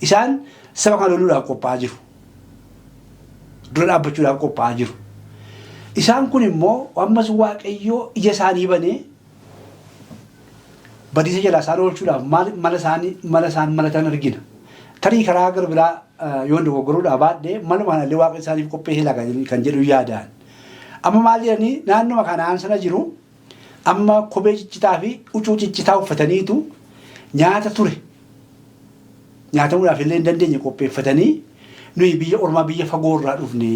Isaan saba kana loluudhaaf qophaa'aa jiru. Dura dhaabbachuudhaaf qophaa'aa jiru. Isaan kun immoo ammas Waaqayyoo ija isaanii banee badiisa jalaa isaan oolchuudhaaf mala isaan malatan argina. Tarii karaa gara biraa yoo dogoggoruudhaaf baadhee malumaan illee Waaqayyo isaaniif qopheessee kan jedhu yaadaan. Amma maal jedhanii naannoo kanaan sana jiru amma kophee ciccitaa fi huccuu ciccitaa uffataniitu nyaata ture. Nyaatamuudhaaf illee hin dandeenye qopheeffatanii nuyi biyya ormaa biyya fagoo irraa dhufne.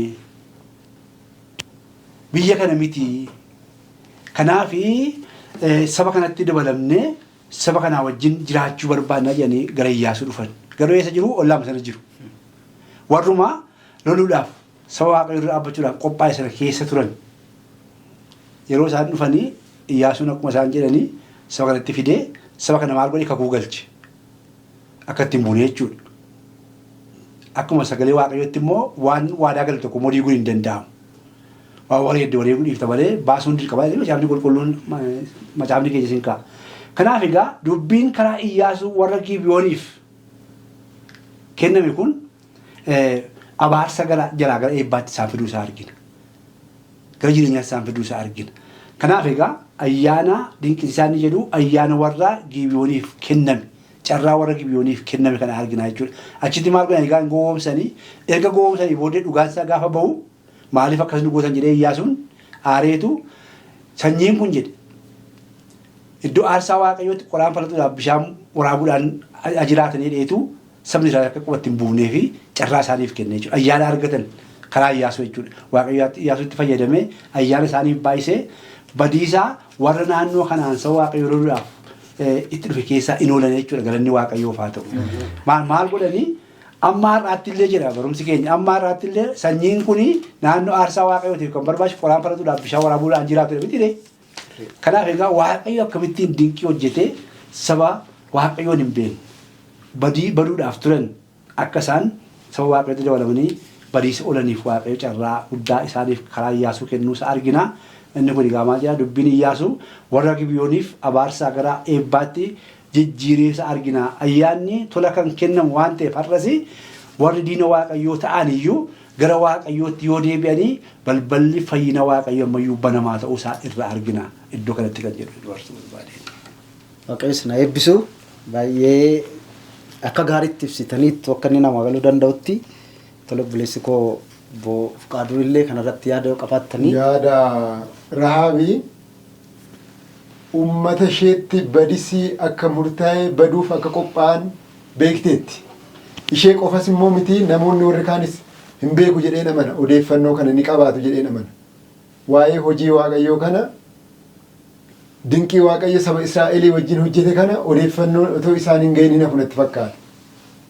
Biyya kana miti. Kanaafi saba kanatti dabalamne saba kanaa wajjin jiraachuu barbaadna jedhanii gara Iyyaasuu dhufan. Garuu eessa jiru? Ollaama sana jiru. Warrumaa loluudhaaf saba Waaqayyoo irra dhaabbachuudhaaf qophaa'e sana keessa turan. Yeroo isaan dhufanii Iyyaasuun akkuma isaan jedhanii saba kanatti fidee saba kana maal godhe kakuu galche. Akka ittiin buune jechuudha. Akkuma sagalee Waaqayyootti immoo waan waadaa galu tokko immoo diiguun hin danda'amu. Waan wareedde wareeguu dhiifta malee baasuun dirqama. Macaafni qulqulluun macaafni keessa siin kaa'a. Kanaaf egaa dubbiin karaa Iyyaasuu warra Gibeyooniif kenname kun abaarsa jalaa gara eebbaatti isaan fiduu isaa argina. Gara jireenyaatti isaan fiduu isaa argina. Kanaaf egaa ayyaana dinqisiisaa inni jedhu ayyaana warra Gibeyooniif kenname. Carraa warra Gibeyooniif kenname kana argina jechuudha. Achitti maal godhan egaa goomsanii erga goomsanii booddee dhugaan isaa gaafa bahu maaliif akkas nu gootan jedhee Iyyaasuun aareetu sanyiin kun jedhe iddoo aarsaa Waaqayyootti qoraan falatuudhaaf bishaan waraabuudhaan ajiraatanii dheetu sabni Israa'el akka qubatti hin buufnee fi carraa isaaniif kenne jechuudha. Ayyaana argatan karaa Iyyaasuu jechuudha. Waaqayyo Iyyaasuutti fayyadamee ayyaana isaaniif baay'isee badiisaa warra naannoo kanaan saba Waaqayyoo loluudhaaf itti dhufe keessaa in oolan jechuudha. Galanni Waaqayyoof haa ta'u. Maal godhanii amma har'aatti illee jedha barumsi keenya amma har'aatti illee sanyiin kuni naannoo aarsaa Waaqayyootiif kan barbaachisu qoraan falatuudhaaf bishaan waraabuudhaan jiraatu miti. Kanaaf egaa Waaqayyo akkamittiin dinqii hojjetee saba Waaqayyoon hin beekne baduudhaaf turan akka isaan saba Waaqayyootti dabalamanii badiisa oolaniif Waaqayyo carraa guddaa isaaniif karaa Iyyaasuu kennuusa argina. Inni kun egaa maal jedha dubbiin Iyyaasuu warra Gibeyooniif abaarsaa gara eebbaatti jijjiireessa argina. Ayyaanni tola kan kennamu waan ta'eef har'as warri diina Waaqayyoo ta'an iyyuu gara Waaqayyootti yoo deebi'anii balballi fayyina Waaqayyoo ammayyuu banamaa ta'uu isaa irra argina. Iddoo kanatti kan jedhu dubartii barbaade. Waaqayyoon na eebbisu baay'ee akka gaariitti ibsitaniitu akka inni nama galuu danda'utti tola buleessi koo Fuqaaduu illee kanarratti yaada yoo qabaattanii. Yaada Rahaabii uummata isheetti badisii akka murtaa'e baduuf akka qophaa'an beekteetti. Ishee qofas immoo miti namoonni warri kaanis hin beeku jedhee amana odeeffannoo kana ni qabaatu jedhee amana. Waa'ee hojii Waaqayyoo kana dinqii Waaqayyo saba Israa'elii wajjin hojjete kana odeeffannoo otoo isaan hin gahin hafu natti fakkaata.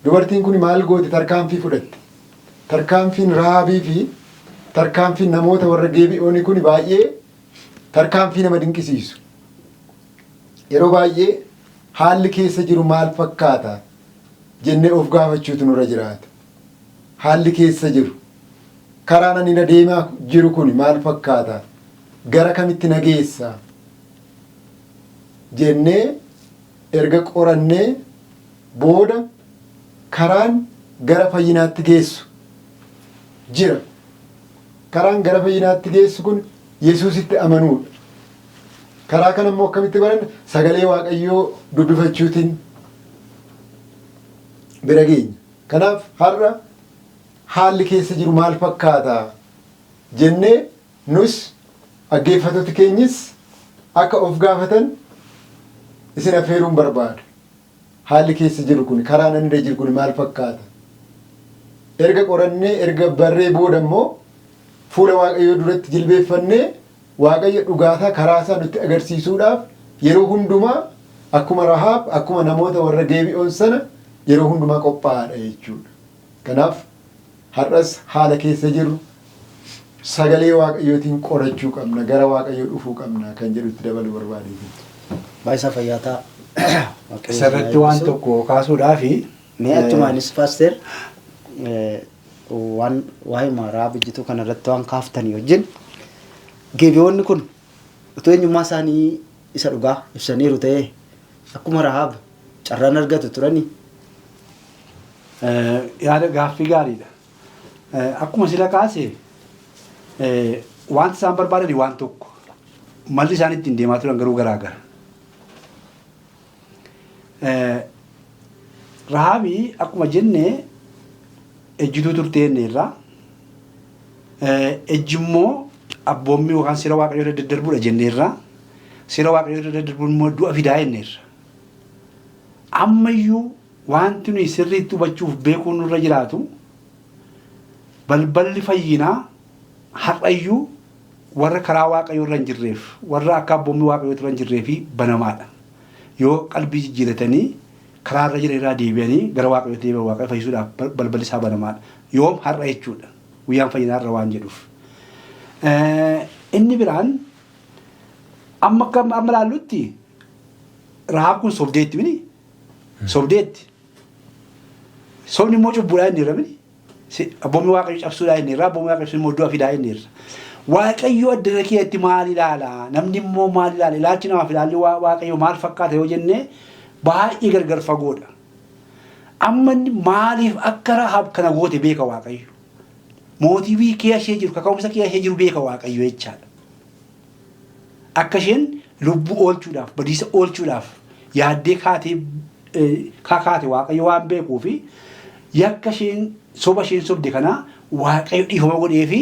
Dubartiin kun maal goote tarkaanfii fudhatte. Tarkaanfiin Rahaabii fi tarkaanfiin namoota warra Gibeyoonii kun baay'ee tarkaanfii nama dinqisiisu. Yeroo baay'ee haalli keessa jiru maal fakkaata jennee of gaafachuutu nurra jiraata. Haalli keessa jiru karaan ani deemaa jiru kun maal fakkaata gara kamitti na geessa jennee erga qorannee booda karaan gara fayyinaatti geessu jira. Karaan gara fayyinaatti geessu kun Yesuusitti amanuudha. Karaa kana immoo akkamitti baranna sagalee Waaqayyoo dubbifachuutiin bira geenya. Kanaaf har'a haalli keessa jiru maal fakkaata jennee nus dhaggeeffattoota keenyis akka of gaafatan isin affeeruun barbaada. Haalli keessa jiru kun karaan inni irra jiru kun maal fakkaata? Erga qorannee erga barree booda immoo fuula waaqayyoo duratti jilbeeffannee waaqayyo dhugaataa karaa isaa nutti agarsiisuudhaaf yeroo hundumaa akkuma Rahaab akkuma namoota warra Geebi'oon sana yeroo hundumaa qophaa'aadha jechuudha. Kanaaf har'as haala keessa jirru sagalee waaqayyootiin qorachuu qabna, gara waaqayyoo dhufuu qabna kan jedhutti dabaluu barbaade. Baay'isaa fayyaataa. Isarratti waan tokko kaasuudhaafi Mee achumaanis paaster waan waa'ee Rahaab ejjituu kanarratti waan kaaftanii wajjin Geebi'oonni kun utuu eenyummaa isaanii isa dhugaa ibsaniiru ta'ee akkuma Rahaab carraan argatu turanii. Yaada gaaffii gaariidha. Akkuma sila kaase wanti isaan barbaadan waan tokko malli isaan ittiin deemaa turan garuu garaagara. Rahaabii akkuma jenne ejjituu turtee irraa ejjimmoo abboommii yookaan seera waaqayyoo daddarbuudha jenneerra. Seera waaqayyoo daddarbuun immoo du'a fidaa jenneerra. Ammayyuu wanti nuyi sirriitti hubachuuf beekuun nurra jiraatu balballi fayyinaa har'ayyuu warra karaa waaqayyoo irra hin jirreef warra akka abboommii waaqayyoo irra hin jirreefi banamaadha. Yoo qalbii jijjiiratanii karaa irra jiran irraa deebi'anii gara waaqayyoo deebi'an waaqayyo fayyisuudhaaf balballi isaa banamaadha. Yoom har'a jechuudha. Guyyaan fayyinaa irra waan jedhuuf. Inni biraan amma laallutti Rahaab kun sobdeetti mini sobdeetti. Sobni immoo cubbuudhaa inni irra mini. Abboommii waaqayyoo cabsuudhaa inni irra abboommii waaqayyoo immoo du'a fidaa inni irra. Waaqayyoo addana keetti maal ilaala? Namni immoo maal ilaala? Ilaalchi namaaf ilaalli waaqayyoo maal fakkaata yoo jennee baay'ee gargar fagoodha. Amma maaliif akka Rahaab kana goote beeka waaqayyo. Mootii kee ishee jiru kaka'umsa kee ishee jiru beeka waaqayyo jechaadha. Akka isheen lubbuu oolchuudhaaf badiisa oolchuudhaaf yaaddee kaakaate waaqayyo waan beekuu fi yakka isheen soba isheen sobde kana waaqayyo dhiifama godhee fi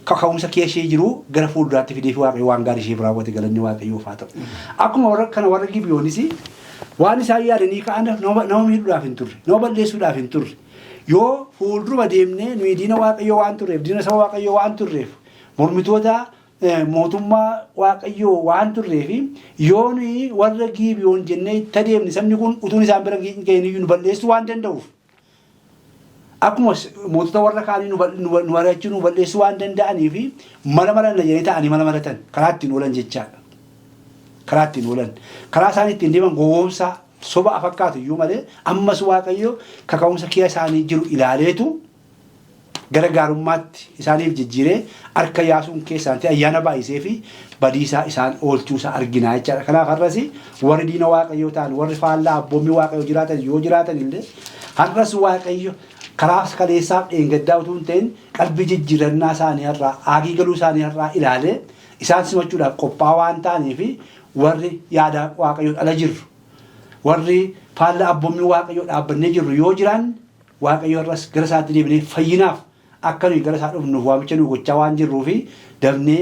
kaka'umsa kee ishee jiru gara fuulduraatti fidee fi waaqayyo waan gaarii ishee raawwate galanni waaqayyoof haa ta'u. Akkuma warra Gibe'oonis waan isaan yaadanii ka'an nama miidhuudhaaf hin turre nama balleessuudhaaf hin turre. Yoo fuuldura deemnee nuyi diina waaqayyoo waan turreef diina saba waaqayyoo waan turreef mormitoota mootummaa waaqayyoo waan turreef yoo nuyi warra Gibe'oon jennee itti adeemne sabni kun utuun isaan bira ga'anii nu balleessuu waan danda'uuf akkuma mootota warra kaanii nu barachuu nu balleessuu waan danda'aniif mala jedhanii ta'anii mala malatan karaa ittiin oolan jechaadha. Karaa ittiin oolan karaa isaan ittiin deeman gowwoomsaa soba fakkaatu iyyuu malee ammas waaqayyo kaka'umsa kee isaanii jiru ilaaleetu gara gaarummaatti isaaniif jijjiiree harka yaasuun keessaan ta'e ayyaana baay'isee fi badiisaa isaan oolchuusaa arginaa jechaadha. Kanaaf har'as warri diina waaqayyoo ta'an warri faallaa abboommii waaqayyoo jiraatan yoo jiraatan illee har'as waaqayyo karaa kaleessaaf dheengaddaa utuu hin ta'in qalbii jijjiirannaa isaanii irraa aagii galuu isaanii irraa ilaalee isaan simachuudhaaf qophaa'aa waan ta'aniif warri yaada waaqayyoo ala jirru. Warri faallaa abboommii waaqayyoo dhaabbannee jirru yoo jiran waaqayyoo irras gara isaatti deebinee fayyinaaf akka nuyi gara isaa dhufnuuf waamicha nuyi gochaa waan jirruufi dafnee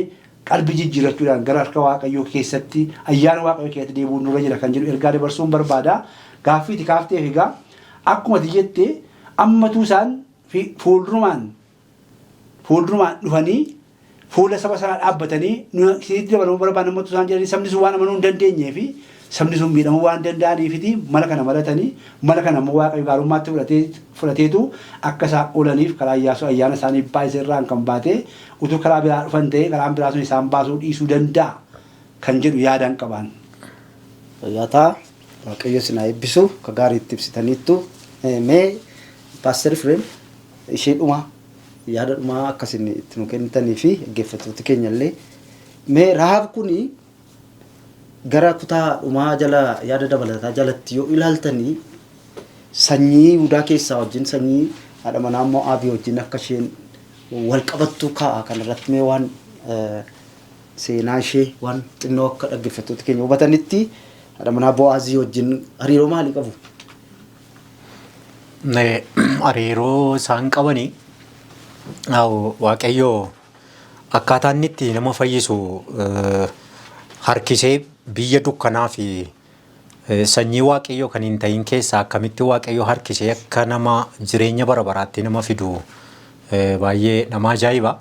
qalbii jijjiirrachuudhaan gara harka waaqayyoo keessatti ayyaana waaqayyoo keessatti deebi'uun nurra jira kan jedhu ergaa dabarsuun barbaada. Gaaffii itti kaafteef egaa akkuma jettee ammatu isaan fuuldurumaan dhufanii fuula saba sanaa dhaabbatanii nuyi dabaluu barbaadu ammatu isaan jedhanii sabni sun waan amanuu hin dandeenyee fi sabni sun miidhamuu waan danda'aniifiti mala kana malatanii mala kana immoo waaqayyo gaarummaatti fudhateetu akka isaan oolaniif karaa Iyyaasuu ayyaana isaanii baay'isee irraan kan baate utuu karaa biraa dhufan ta'e karaan biraa sun isaan baasuu dhiisuu danda'a kan jedhu yaadaan qaban. Fayyaataa waaqayyo sinaa eebbisu ka gaariitti ibsitaniittu mee paaster Fireem ishee dhumaa yaada dhumaa akkasiin itti nu kennitanii fi dhaggeeffattoota keenya illee mee Rahaab kuni gara kutaa dhumaa jala yaada dabalataa jalatti yoo ilaaltanii sanyii Yihuudaa keessaa wajjin sanyii haadha manaa Mo'aabii wajjin akka isheen wal qabattu kaa'a kanarratti mee waan seenaa ishee waan xinnoo akka dhaggeeffattoota keenya hubatanitti haadha manaa Bo'aazii wajjin hariiroo maalii qabu? Hariiroo isaan qabanii waaqayyoo akkaataa inni itti nama fayyisu harkisee biyya dukkanaa fi sanyii waaqayyoo kan hin ta'in keessaa akkamitti waaqayyoo harkisee akka nama jireenya bara baraatti nama fidu baay'ee nama ajaa'iba.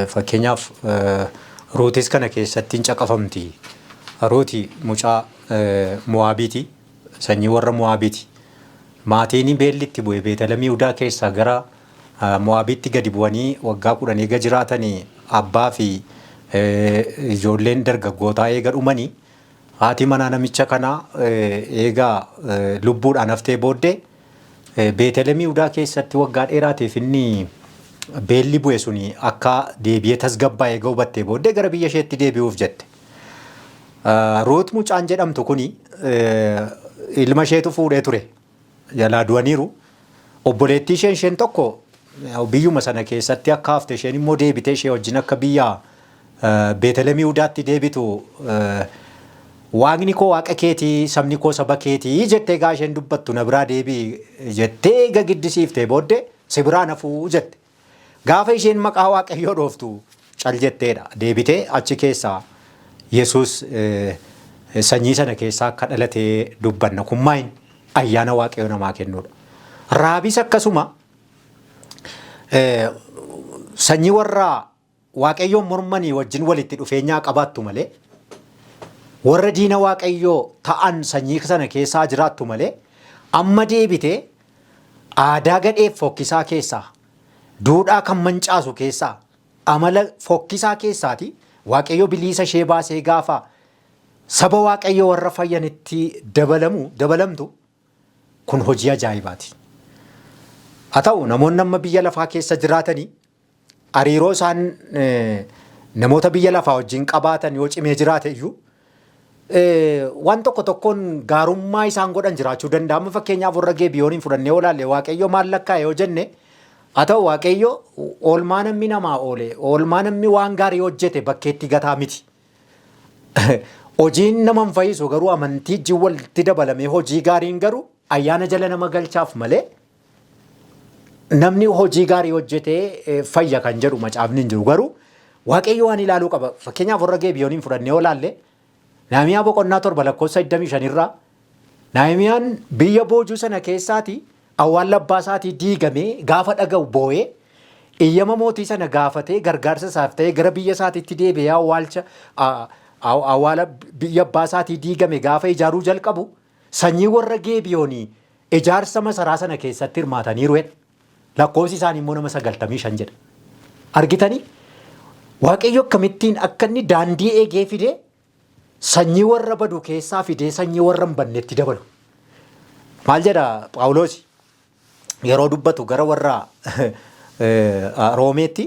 Fakkeenyaaf Ruutis kana keessatti hin caqafamti. Ruuti mucaa Mo'aabiiti, sanyii warra Mo'aabiiti. Maatiin beellitti bu'e Beetlehem Yihudaa keessaa gara Mo'aabiitti gadi bu'anii waggaa 10 eega jiraatanii abbaa fi ijoolleen dargaggootaa eega dhumanii haati manaa namicha kanaa eegaa lubbuudhaan haftee booddee Beetlehem Yihudaa keessatti waggaa dheeraatiif inni beelli bu'e suni akka deebi'ee tasgabbaa'ee eega hubattee booddee gara biyya isheetti deebi'uuf jette. Ruut mucaan jedhamtu kuni ilma isheetu fuudhee ture. Jalaa du'aniiru. Obboleettii isheen tokko biyyuma sana keessatti akka hafte isheen immoo deebitee ishee wajjin akka biyya Beetlehem Yihudaatti deebitu waaqni koo waaqa keetii sabni koo saba keetii jettee gaa isheen dubbattu na biraa deebii jettee eega giddisiiftee booddee si biraa nafuu jette. Gaafa isheen maqaa waaqayyoo dhooftu cal jetteedha. Deebitee achi keessaa Yesuus sanyii sana keessaa akka dhalatee dubbanna. Kun maayin ayyaana waaqayyoo namaa kennuudha. Raabis akkasuma sanyii warra waaqayyoon mormanii wajjin walitti dhufeenyaa qabaattu malee warra diina waaqayyoo ta'an sanyii sana keessaa jiraattu malee amma deebitee aadaa gadheef fokkisaa keessaa duudhaa kan mancaasu keessaa amala fokkisaa keessaati waaqayyoo biliisa ishee baasee gaafa saba waaqayyoo warra fayyanitti dabalamtu kun hojii ajaa'ibaati. Haa ta'u namoonni amma biyya lafaa keessa jiraatanii hariiroo isaan namoota biyya lafaa wajjin qabaatan yoo cimee jiraate iyyuu waan tokko tokkoon gaarummaa isaan godhan jiraachuu danda'a. Amma fakkeenyaaf warra Geebiyooniin fudhannee olaalle waaqayyo maal lakkaa'e yoo jenne haa ta'u waaqayyo oolmaa namni namaa oole oolmaa namni waan gaarii hojjete bakkeetti gataa miti. Hojiin nama hin fayyisu garuu amantii wajjin walitti dabalamee hojii gaariin garuu ayyaana jala nama galchaaf malee namni hojii gaarii hojjetee fayya kan jedhu macaafni hin jiru. Garuu waaqayyo waan ilaaluu qaba. Fakkeenyaaf warra Geebiyooniin fudhannee olaalle Nehemiyaa boqonnaa 7 lakkoofsa 25 irraa Nehemiyaan biyya boojuu sana keessaati awwaala abbaa isaatii diigamee gaafa dhaga'u boo'ee iyyama mootii sana gaafatee gargaarsa isaaf ta'ee gara biyya isaatiitti deebi'ee awwaala biyya abbaa isaatii diigame gaafa ijaaruu jalqabu sanyii warra Geebiyoonii ijaarsa masaraa sana keessatti hirmaataniiru. Lakkoofsi isaanii immoo nama 95 jedha. Argitanii waaqayyo akkamittiin akka inni daandii eegee fidee sanyii warra badu keessaa fidee sanyii warra hin bannetti dabalu. Maal jedha Phaawulos yeroo dubbatu gara warra Roomeetti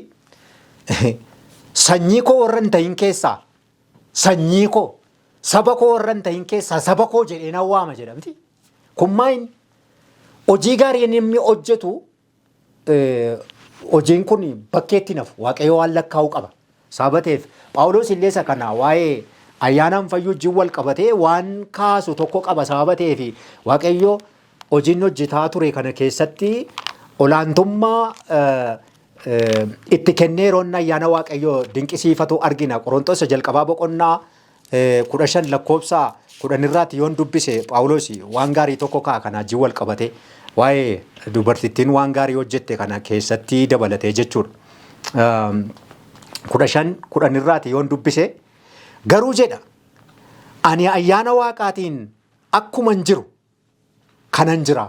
sanyii koo warra hin ta'in keessaa sanyii koo saba koo warra hin ta'in keessaa saba koo jedhee nan waama jedhamti. Kun maayin hojii gaarii inni hojjetu hojiin kun bakkeetti nafu waaqayyo waan lakkaa'uu qaba. Sabateef Phaawulos illee isa kana waa'ee ayyaanaan fayyuu wajjin wal qabatee waan kaasu tokko qaba. Sabateef waaqayyo hojiin hojjetaa ture kana keessatti olaantummaa itti kennee yeroon ayyaana waaqayyo dinqisiifatu argina. Qorontos jalqabaa boqonnaa 15 lakkoofsa 10 irraatti yoon dubbise Phaawulos waan gaarii tokko kaa kana wajjin wal qabate waa'ee dubartittiin waan gaarii hojjette kana keessatti dabalatee jechuudha. 10 irraatti yoon dubbise garuu jedha ani ayyaana waaqaatiin akkuman jiru kanan jira.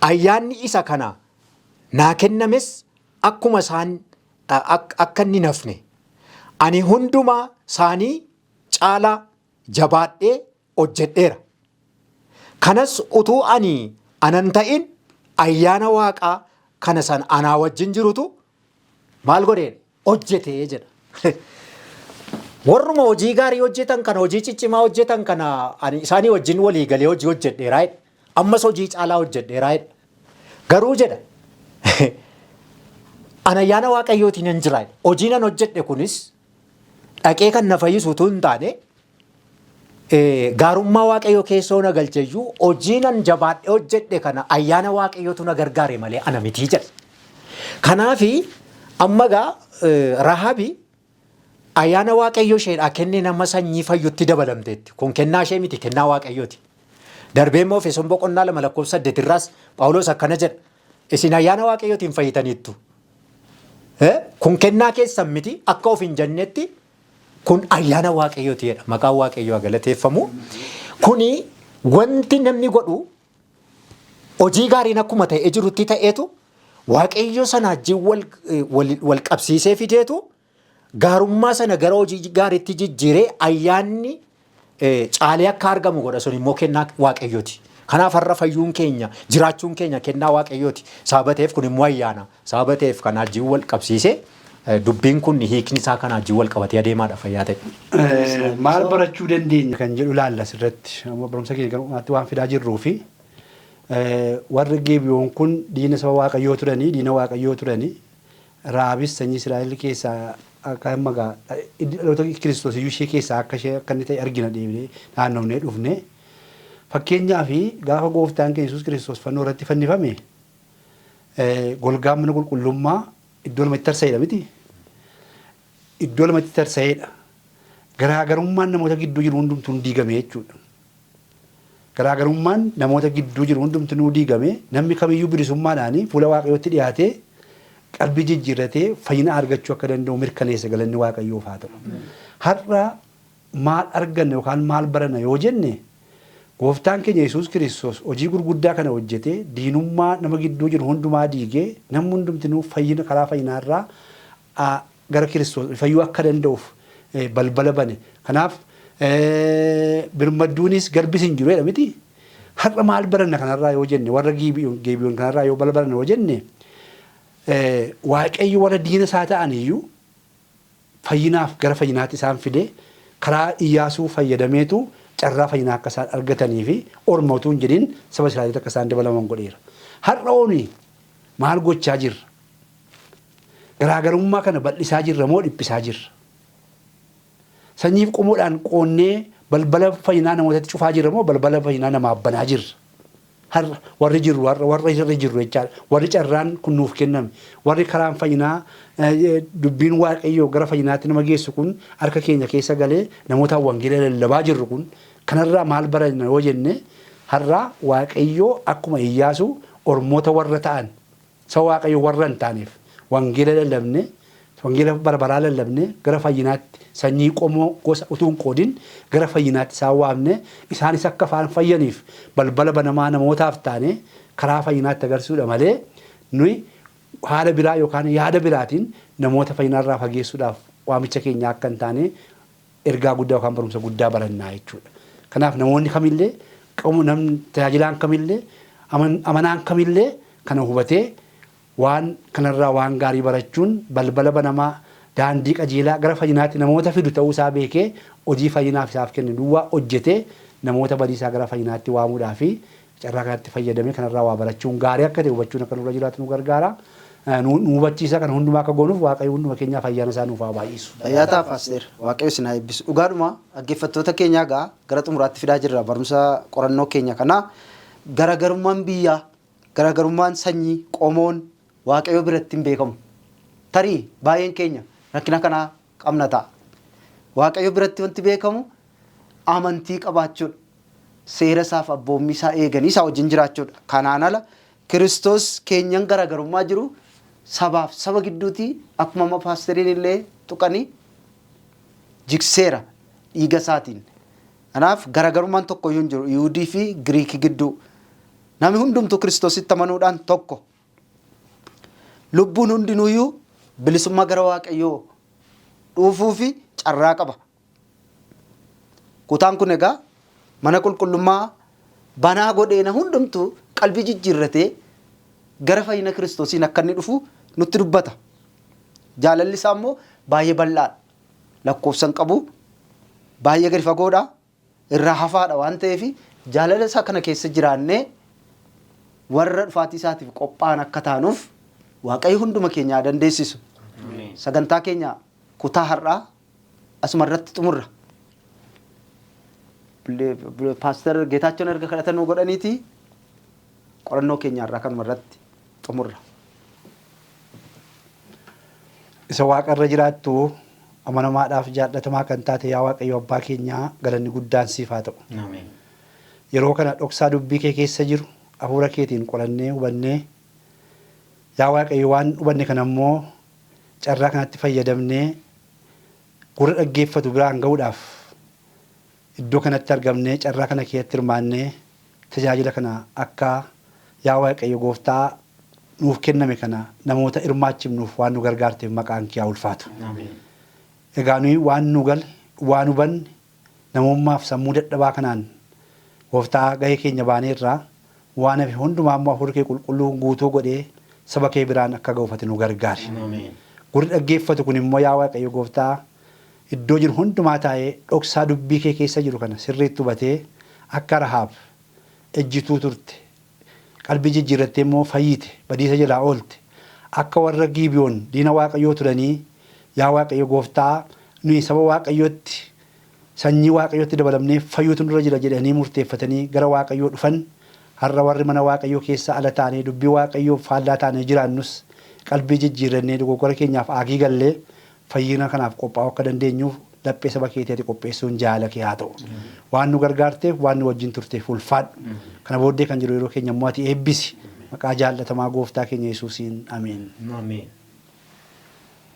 Ayyaanni isa kana naa kennames akkuma isaan akka inni nafne ani hundumaa isaanii caalaa jabaadhee hojjedheera. Kanas utuu ani anan ta'in ayyaana waaqaa kana san anaa wajjin jirutu maal godhee hojjetee jedha. Warruma hojii gaarii hojjetan kana hojii ciccimaa hojjetan kana isaanii wajjin walii galee hojii hojjedheeraa jedha. Ammas hojii caalaa hojjedheeraa jedha. Garuu jedha an ayyaana waaqayyootiin hin jira. Hojiin an hojjedhe kunis dhaqee kan na fayyisu utuu hin taane gaarummaa waaqayyoo keessoo na galcheeyyuu hojiin an jabaadhe hojjedhe kana ayyaana waaqayyootu na gargaare malee ana mitii jedha. Kanaafi amma gaa Rahaabi ayyaana waaqayyoo isheedhaa kennee nama sanyii fayyutti dabalamteetti. Kun kennaa ishee miti kennaa waaqayyooti. Darbee Efesoon boqonnaa 2 lakkoofsa 8 irraas Phaawulos akkana jedha. Isin ayyaana waaqayyootiin fayyitaniittu. Kun kennaa keessan miti akka of hin jennetti kun ayyaana waaqayyooti jedha. Maqaan waaqayyoo galateeffamu. Kuni wanti namni godhu hojii gaariin akkuma ta'e jirutti ta'eetu waaqayyo sana wajjin wal qabsiisee fideetu gaarummaa sana gara hojii gaariitti jijjiiree ayyaanni caalee akka argamu godha. Sun immoo kennaa waaqayyooti. Kanaaf har'a fayyuun keenya jiraachuun keenya kennaa waaqayyooti. Sababa ta'eef kun immoo ayyaana. Sababa ta'eef kan wajjin wal qabsiisee dubbiin kun hiikni isaa kan wajjin wal qabatee adeemaadha fayyaa ta'e. Maal barachuu dandeenya kan jedhu ilaalla asirratti. Barumsa keenya garuumaatti waan fidaa jirruu fi warri Gibe'oon kun diina saba waaqayyoo turanii, diina waaqayyoo turanii, Raabis sanyii Israa'el keessaa akka magaa dhaloota Kiristoos iyyuu ishee keessaa akka inni ta'e argina deemnee naannofnee dhufne. Fakkeenyaaf gaafa gooftaan keenya Yesuus Kiristoos fannoo irratti fannifame golgaan mana qulqullummaa iddoo lamatti tarsa'edha miti. Iddoo lamatti tarsa'edha. Garaagarummaan namoota gidduu jiru hundumtuu hin diigame jechuudha. Garaagarummaan namoota gidduu jiru hundumtuu diigame namni kamiyyuu bilisummaadhaan fuula waaqayyootti dhiyaatee qalbii jijjiirratee fayyina argachuu akka danda'u mirkaneessa galanni waaqayyoof haa ta'u. Har'a maal arganna yookaan maal baranna yoo jenne gooftaan keenya Yesuus Kiristoos hojii gurguddaa kana hojjetee diinummaa nama gidduu jiru hundumaa diigee namni hundumtuu fayyina karaa fayyinaarraa gara Kiristoos fayyuu akka danda'uuf balbala bane. Kanaaf birmadduunis garbis hin jiru jedha miti. Har'a maal baranna kanarraa yoo jenne warra Gibe'oon kanarraa yoo baranna yoo jenne waaqayyo warra diina isaa ta'an iyyuu fayyinaaf gara fayyinaatti isaan fide karaa Iyyaasuu fayyadameetu carraa fayyinaa akka isaan argatanii fi ormootuu hin jedhin saba Israa'elitti akka isaan dabalaman godheera. Har'a ooni maal gochaa jirra? Garaagarummaa kana bal'isaa jirra moo dhiphisaa jirra? Sanyiif qomoodhaan qoonnee balbala fayyinaa namootatti cufaa jirra moo balbala fayyinaa namaaf banaa jirra? Har'a warri jirru warra irra jirru jechaadha. Warri carraan kun nuuf kenname. Warri karaan fayyinaa dubbiin waaqayyoo gara fayyinaatti nama geessu kun harka keenya keessa galee namoota wangeela lallabaa jirru kun kanarraa maal baranna yoo jenne har'a waaqayyoo akkuma Iyyaasuu ormoota warra ta'an saba waaqayyoo warra hin taaneef wangeela lallabne wangeela barbaraa lallabne gara fayyinaatti sanyii qomoo gosa utuu hin qoodin gara fayyinaatti isaan waamne isaanis akka afaan fayyaniif balbala banamaa namootaaf taane karaa fayyinaatti agarsiisuudha malee nuyi haala biraa yookaan yaada biraatiin namoota fayyinaarraa fageessuudhaaf waamicha keenya akka hin taane ergaa guddaa yookaan barumsa guddaa barannaa jechuudha. Kanaaf namoonni kamillee namni tajaajilaan kamillee amanaan kamillee kana hubatee waan kanarraa waan gaarii barachuun balbala banamaa daandii qajeelaa gara fayyinaatti namoota fidu ta'uu isaa beekee hojii fayyinaaf isaaf kenne duwwaa hojjetee namoota badiisaa gara fayyinaatti waamuudhaa fi carraa kanatti fayyadamee kanarraa waa barachuun gaarii akka ta'e hubachuun akka nurra jiraatu nu gargaara. Nu hubachiisa kana hundumaa akka goonuuf waaqayyo hunduma keenyaaf ayyaana isaa nuuf haa baay'isu. Fayyaa Paaster waaqayyo isin haa eebbisu. Dhugaadhuma dhaggeeffattoota keenyaa gara xumuraatti fidaa jirra barumsa qorannoo keenya kana garaagarummaan biyyaa garaagarummaan sanyii qomoon waaqayyo biratti hin beekamu. Tarii baay'een keenya rakkina kanaa qabna ta'a. Waaqayyo biratti wanti beekamu amantii qabaachuudha. Seera isaaf abboommii isaa eeganii isaa wajjin jiraachuudha. Kanaan ala Kiristoos keenyan garaagarummaa jiru sabaaf saba gidduutii akkuma amma paasteriin illee tuqanii jigseera dhiiga isaatiin. Kanaaf garaagarummaan tokko iyyuu hin jiru Yihuudii fi Giriikii gidduu. Namni hundumtuu Kiristoositti amanuudhaan tokko. Lubbuun hundinuuyyuu bilisummaa gara waaqayyoo dhuufuu fi carraa qaba. Kutaan kun egaa mana qulqullummaa banaa godheena hundumtuu qalbii jijjiirratee gara fayyina Kiristoosiin akka inni dhufu nutti dubbata. Jaalalli isaa immoo baay'ee bal'aadha. Lakkoofsan qabu baay'ee gadi fagoodha. Irraa hafaadha waan ta'eef jaalala isaa kana keessa jiraannee warra dhufaatii isaatiif qophaa'an akka taanuuf waaqayyo hunduma keenyaa dandeessisu. Sagantaa keenya kutaa har'aa asuma irratti xumurra. Paaster Geetaachoon erga kadhatanii godhaniiti qorannoo keenya irraa kanuma irratti xumurra. Isa waaqarra jiraattu amanamaadhaaf jaallatamaa kan taate yaa waaqayyo abbaa keenyaa galanni guddaan siif haa ta'u. Yeroo kana dhoksaa dubbii kee keessa jiru hafuura keetiin qorannee hubannee yaa waaqayyo waan hubanne kana immoo carraa kanatti fayyadamnee gurra dhaggeeffatu biraan ga'uudhaaf iddoo kanatti argamnee carraa kana keessatti hirmaannee tajaajila kana akka yaa Waaqayyo Gooftaa nuuf kenname kana namoota hirmaachifnuuf waan nu gargaarteef maqaan kee haa ulfaatu. Egaa nuyi waan nu gale waan hubanne namummaaf sammuu dadhabaa kanaan Gooftaa gahee keenya baaneerraa waan hafe hundumaa immoo hafuura kee qulqulluu guutuu godhee saba kee biraan akka ga'uufate nu gargaari. Gurri dhaggeeffatu kun immoo yaa Waaqayyo Gooftaa iddoo jiru hundumaa taa'ee dhoksaa dubbii kee keessa jiru kana sirriitti hubatee akka Rahaab ejjituu turte qalbii jijjiirrattee immoo fayyite badiisa jalaa oolte akka warra Giibiyoon diina Waaqayyoo turanii yaa Waaqayyo Gooftaa nuyi saba Waaqayyootti sanyii Waaqayyootti dabalamnee fayyuutu nurra jira jedhanii murteeffatanii gara Waaqayyoo dhufan har'a warri mana Waaqayyoo keessa ala taanee dubbii Waaqayyoo faallaa taanee jiraannus qalbii jijjiirrannee dogoggora keenyaaf aagii gallee fayyina kanaaf qophaa'uu akka dandeenyuuf laphee saba keetiitti qopheessuun jaalala kee haa ta'u. Waan nu gargaarteef waan nu wajjin turteef ulfaadhu. Kana booddee kan jiru yeroo keenya immoo ati eebbisi. Maqaa jaallatamaa Gooftaa keenya Yesuusiin ameen.